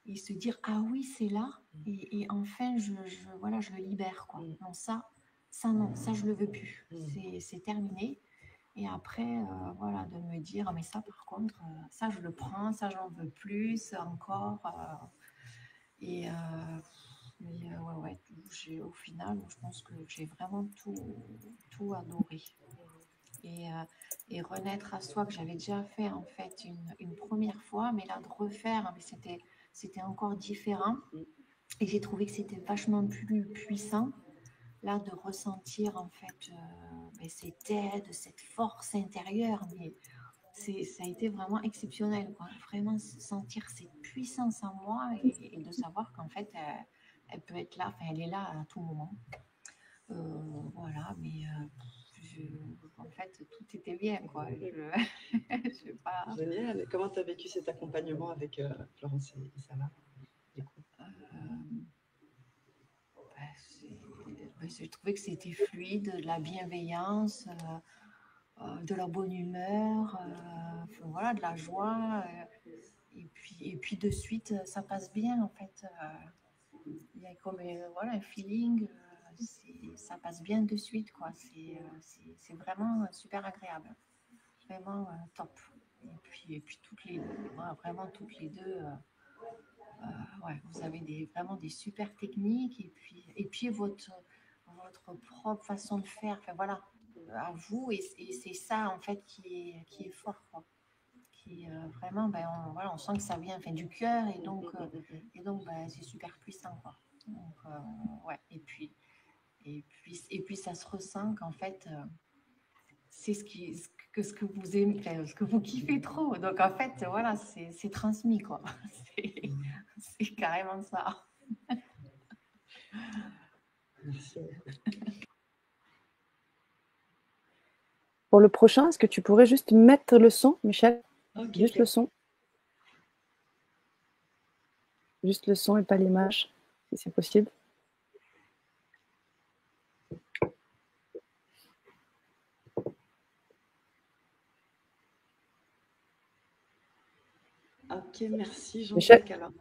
Et se dire, ah oui, c'est là. Et enfin, voilà, je le libère, quoi. Non, non, ça, je le veux plus. C'est terminé. Et après, voilà, de me dire, ah, mais ça, par contre, ça, je le prends, ça, j'en veux plus, encore. Mais ouais, au final, je pense que j'ai vraiment tout adoré. Et renaître à soi, que j'avais déjà fait, en fait, une première fois, mais là, de refaire, mais c'était encore différent. Et j'ai trouvé que c'était vachement plus puissant, là, de ressentir, en fait, cette aide, cette force intérieure. Mais ça a été vraiment exceptionnel, quoi. Vraiment sentir cette puissance en moi et de savoir qu'en fait, elle peut être là, enfin, elle est là à tout moment. Voilà, mais en fait, tout était bien, quoi. Je sais pas. Génial. Et comment tu as vécu cet accompagnement avec Florence et Sarah, du coup? J'ai trouvé que c'était fluide, de la bienveillance, de la bonne humeur, enfin, voilà, de la joie. Et puis de suite, ça passe bien, en fait. Il y a comme voilà, un feeling, ça passe bien de suite, quoi. C'est vraiment super agréable. Vraiment top. Et puis vraiment toutes les deux, ouais, vous avez vraiment des super techniques et puis votre propre façon de faire, enfin voilà, à vous, et c'est ça en fait qui est fort, quoi. Qui vraiment, voilà, on sent que ça vient, enfin, du cœur, et donc c'est super puissant, quoi. Donc ouais, et puis ça se ressent qu'en fait c'est ce que vous aimez, enfin, ce que vous kiffez trop. Donc en fait, voilà, c'est transmis, quoi. C'est carrément ça. Merci. Pour le prochain, est-ce que tu pourrais juste mettre le son, Michel? Juste le son. Juste le son et pas l'image, si c'est possible. Ok, merci Jean-Jacques. Alors,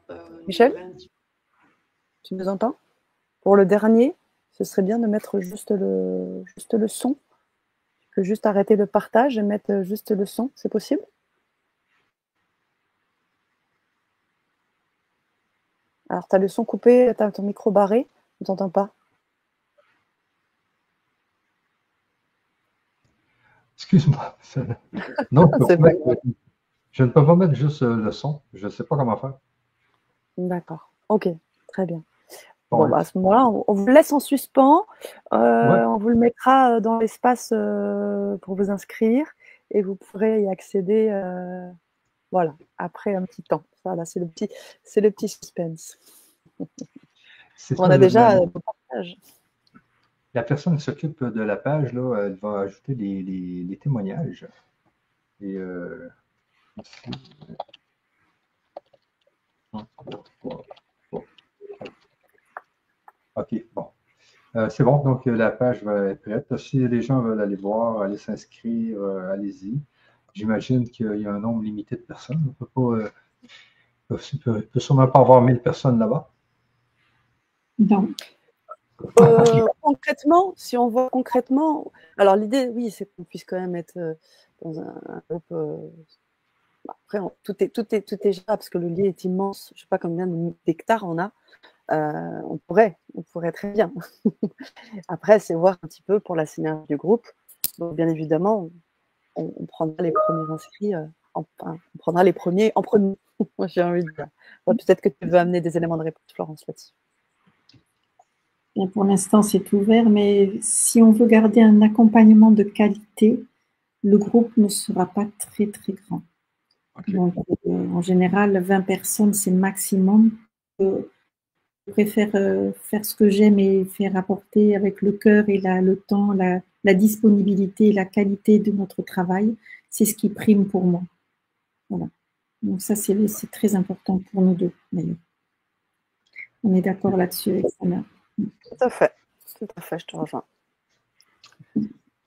Michel, tu nous entends? Pour le dernier, ce serait bien de mettre juste le son. Tu peux juste arrêter le partage et mettre juste le son, c'est possible? Alors, tu as le son coupé, tu as ton micro barré, on ne t'entend pas. Excuse-moi. Non, je ne peux pas mettre juste le son. Je ne sais pas comment faire. D'accord. Ok, très bien. Bon, à ce moment-là, on vous laisse en suspens. Ouais. On vous le mettra dans l'espace pour vous inscrire et vous pourrez y accéder voilà, après un petit temps. Voilà, c'est le petit suspense. On a déjà le partage. La personne qui s'occupe de la page, là, elle va ajouter les témoignages. Et ici, OK, bon. C'est bon, donc la page va être prête. Si les gens veulent aller voir, aller s'inscrire, allez-y. J'imagine qu'il y a un nombre limité de personnes. On ne peut sûrement pas avoir 1000 personnes là-bas. Non. Concrètement, si on voit concrètement, alors l'idée, oui, c'est qu'on puisse quand même être dans un groupe. Après, tout est gérable parce que le lieu est immense. Je ne sais pas combien d'hectares on a. On pourrait très bien. Après, c'est voir un petit peu pour la synergie du groupe. Donc, bien évidemment, on prendra les premiers inscrits. On prendra les premiers en premier. J'ai envie de dire. Peut-être que tu veux amener des éléments de réponse, Florence, là-dessus. Pour l'instant, c'est ouvert, mais si on veut garder un accompagnement de qualité, le groupe ne sera pas très, très grand. Okay. Donc, en général, 20 personnes, c'est le maximum. préfère faire ce que j'aime et faire apporter avec le cœur et le temps, la disponibilité et la qualité de notre travail. C'est ce qui prime pour moi. Voilà. Donc ça, c'est très important pour nous deux, d'ailleurs. On est d'accord là-dessus avec Sana. Tout à fait, je te rejoins.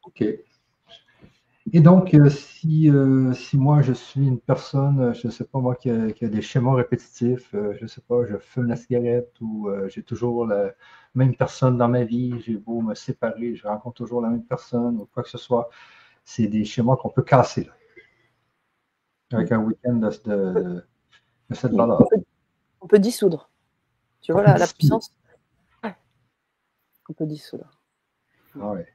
OK. Et donc, si moi, je suis une personne, je ne sais pas moi, qui a des schémas répétitifs, je ne sais pas, je fume la cigarette ou j'ai toujours la même personne dans ma vie, j'ai beau me séparer, je rencontre toujours la même personne ou quoi que ce soit, c'est des schémas qu'on peut casser là, avec un week-end de cette valeur. On peut dissoudre. Tu vois la puissance? Ouais. On peut dissoudre. Ouais.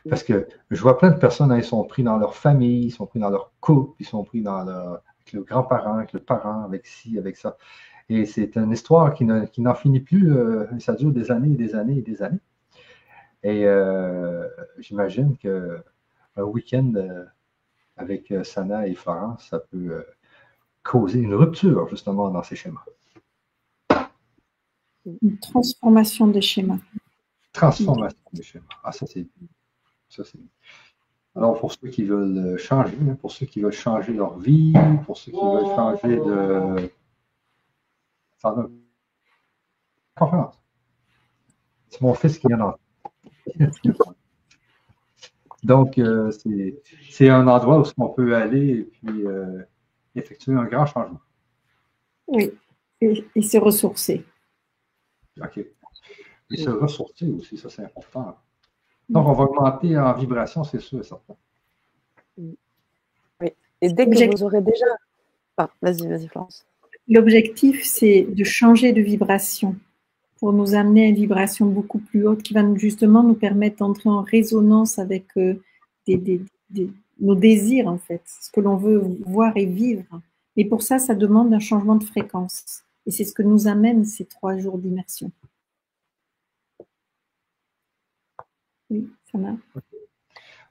Parce que je vois plein de personnes, hein, ils sont pris dans leur famille, ils sont pris dans leur couple, ils sont pris avec le grand-parent, avec le parent, avec ci, avec ça. Et c'est une histoire qui n'en finit plus. Ça dure des années et des années et des années. Et j'imagine qu'un week-end avec Sana et Florence, ça peut causer une rupture, justement, dans ces schémas. Une transformation des schémas. Transformation des schémas. Ah, ça, c'est bien. Alors, pour ceux qui veulent changer, pour ceux qui veulent changer leur vie, pour ceux qui veulent changer de... conférence. C'est mon fils qui vient d'entrer. Donc, c'est un endroit où on peut aller et puis effectuer un grand changement. Oui, et se ressourcer. OK. Et se ressourcer aussi, ça c'est important. Donc, on va augmenter en vibration, c'est sûr et certain. Oui. Et dès que vous aurez déjà... Ah, vas-y, Florence. L'objectif, c'est de changer de vibration pour nous amener à une vibration beaucoup plus haute qui va justement nous permettre d'entrer en résonance avec nos désirs, en fait, ce que l'on veut voir et vivre. Et pour ça, ça demande un changement de fréquence. Et c'est ce que nous amène ces 3 jours d'immersion. Oui, ça va.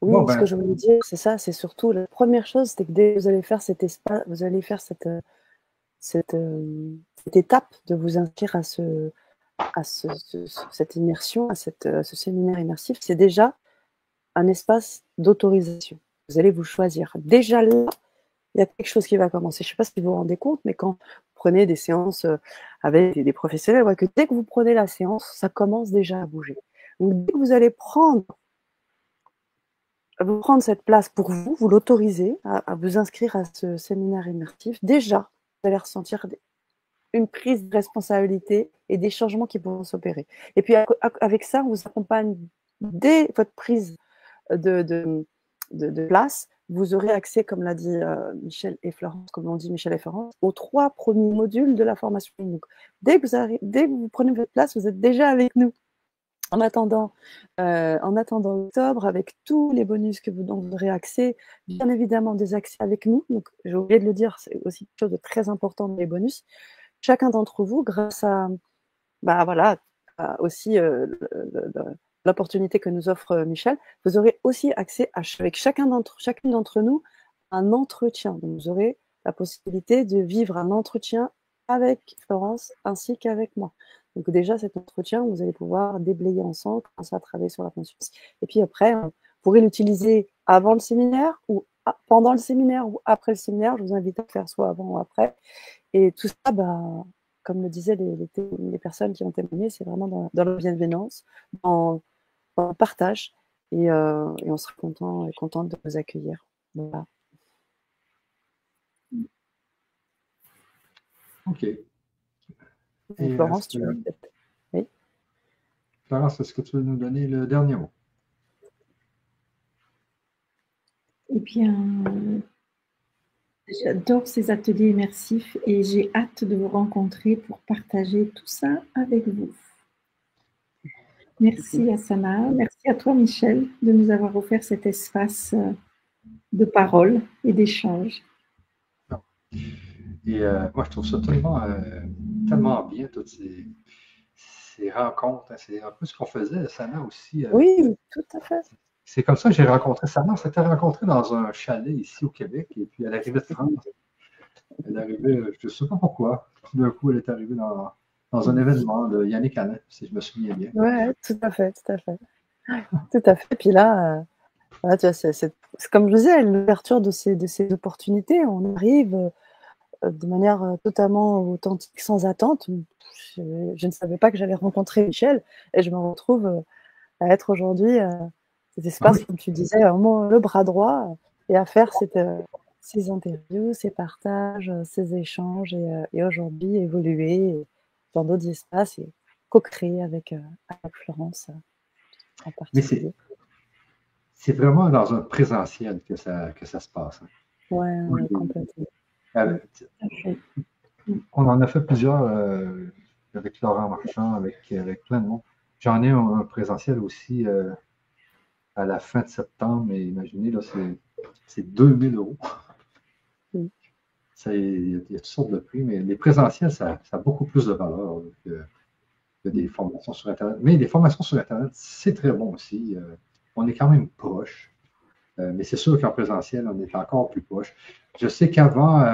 Oui, bon, ce que je voulais dire, c'est ça, c'est surtout la première chose, c'est que dès que vous allez faire cet espace, vous allez faire cette étape de vous inscrire à cette immersion, à ce séminaire immersif, c'est déjà un espace d'autorisation. Vous allez vous choisir. Déjà là, il y a quelque chose qui va commencer. Je ne sais pas si vous vous rendez compte, mais quand vous prenez des séances avec des professionnels, vous voyez que dès que vous prenez la séance, ça commence déjà à bouger. Donc, dès que vous allez prendre cette place pour vous, vous l'autorisez à vous inscrire à ce séminaire immersif, déjà, vous allez ressentir une prise de responsabilité et des changements qui pourront s'opérer. Et puis, avec ça, on vous accompagne dès votre prise de place. Vous aurez accès, comme l'a dit Michel et Florence, comme l'ont dit Michel et Florence, aux 3 premiers modules de la formation. Donc, dès que vous prenez votre place, vous êtes déjà avec nous. En attendant octobre, avec tous les bonus que vous aurez accès, bien évidemment des accès avec nous. Donc, j'ai oublié de le dire, c'est aussi quelque chose de très important dans les bonus. Chacun d'entre vous, grâce à aussi l'opportunité que nous offre Michel, vous aurez aussi accès avec chacune d'entre nous un entretien. Donc, vous aurez la possibilité de vivre un entretien avec Florence ainsi qu'avec moi. Donc déjà, cet entretien, vous allez pouvoir déblayer ensemble, commencer à travailler sur la conscience. Et puis après, vous pourrez l'utiliser avant le séminaire ou pendant le séminaire ou après le séminaire. Je vous invite à le faire soit avant ou après. Et tout ça, comme le disaient les personnes qui ont témoigné, c'est vraiment dans la bienveillance, dans le partage. Et on sera content et contente de vous accueillir. Voilà. OK. Et Florence, tu veux peut-être... Oui. Florence, est-ce que tu veux nous donner le dernier mot? Eh bien, j'adore ces ateliers immersifs et j'ai hâte de vous rencontrer pour partager tout ça avec vous. Merci à Sana, merci à toi Michel de nous avoir offert cet espace de parole et d'échange. Et moi, je trouve ça tellement bien, toutes ces rencontres. C'est un peu ce qu'on faisait, Sana aussi. Oui, tout à fait. C'est comme ça que j'ai rencontré Sana. On s'était rencontrés dans un chalet ici au Québec, et puis elle arrivait de France. Elle arrivait, je ne sais pas pourquoi. Tout d'un coup, elle est arrivée dans un événement de Yannick Alain, si je me souviens bien. Ouais, tout à fait, tout à fait. Tout à fait. Puis là, voilà, tu vois, c'est comme je disais, l'ouverture de ces opportunités, on arrive de manière totalement authentique, sans attente. Je ne savais pas que j'allais rencontrer Michel et je me retrouve à être aujourd'hui cet espace, comme tu disais, vraiment le bras droit et à faire ces interviews, ces partages, ces échanges et aujourd'hui évoluer dans d'autres espaces et co-créer avec Florence en Mais particulier. c'est vraiment dans un présentiel que ça se passe. Hein. Ouais, complètement. On en a fait plusieurs avec Laurent Marchand, avec plein de monde. J'en ai un présentiel aussi à la fin de septembre, mais imaginez, là, c'est 2000 €. Il y a toutes sortes de prix, mais les présentiels, ça a beaucoup plus de valeur que des formations sur Internet. Mais les formations sur Internet, c'est très bon aussi. On est quand même proche. Mais c'est sûr qu'en présentiel, on est encore plus proche. Je sais qu'avant,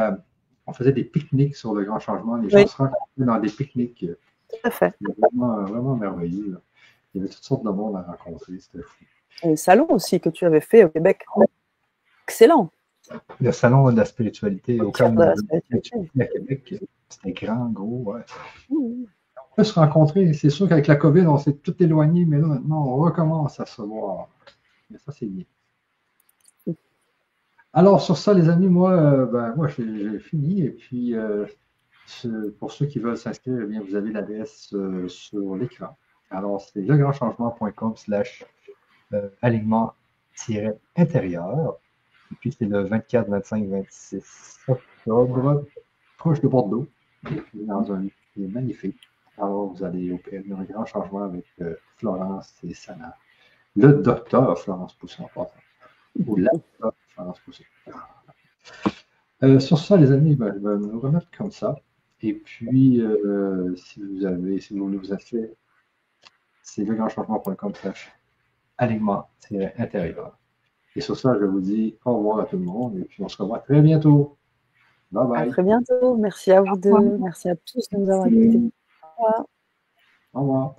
on faisait des pique-niques sur le grand changement. Les gens se rencontraient dans des pique-niques. Tout à fait. C'était vraiment, vraiment merveilleux. Là. Il y avait toutes sortes de monde à rencontrer. C'était fou. Et le salon aussi que tu avais fait au Québec. Excellent. Le salon de la spiritualité au Québec, c'était grand, gros. Ouais. On peut se rencontrer. C'est sûr qu'avec la COVID, on s'est tout éloigné, mais là, maintenant, on recommence à se voir. Mais ça, c'est bien. Alors, sur ça, les amis, moi j'ai fini. Et puis, pour ceux qui veulent s'inscrire, eh bien, vous avez l'adresse sur l'écran. Alors, c'est legrandchangement.com/alignement-intérieur. Et puis, c'est le 24, 25, 26 octobre, proche de Bordeaux. Et puis, dans un lieu qui est magnifique. Alors, vous allez opérer un grand changement avec Florence et Sana. Le docteur Florence Poussin, en passant. Ou la docteur Florence Poussin. Sur ça, les amis, je vais me remettre comme ça. Et puis, si vous voulez vous inscrire, c'est legrandchangement.com/alignement-intérieur. Et sur ça, je vous dis au revoir à tout le monde et puis on se revoit très bientôt. Bye bye. À très bientôt. Merci à vous deux. Merci à tous de nous avoir écoutés. Au revoir. Au revoir.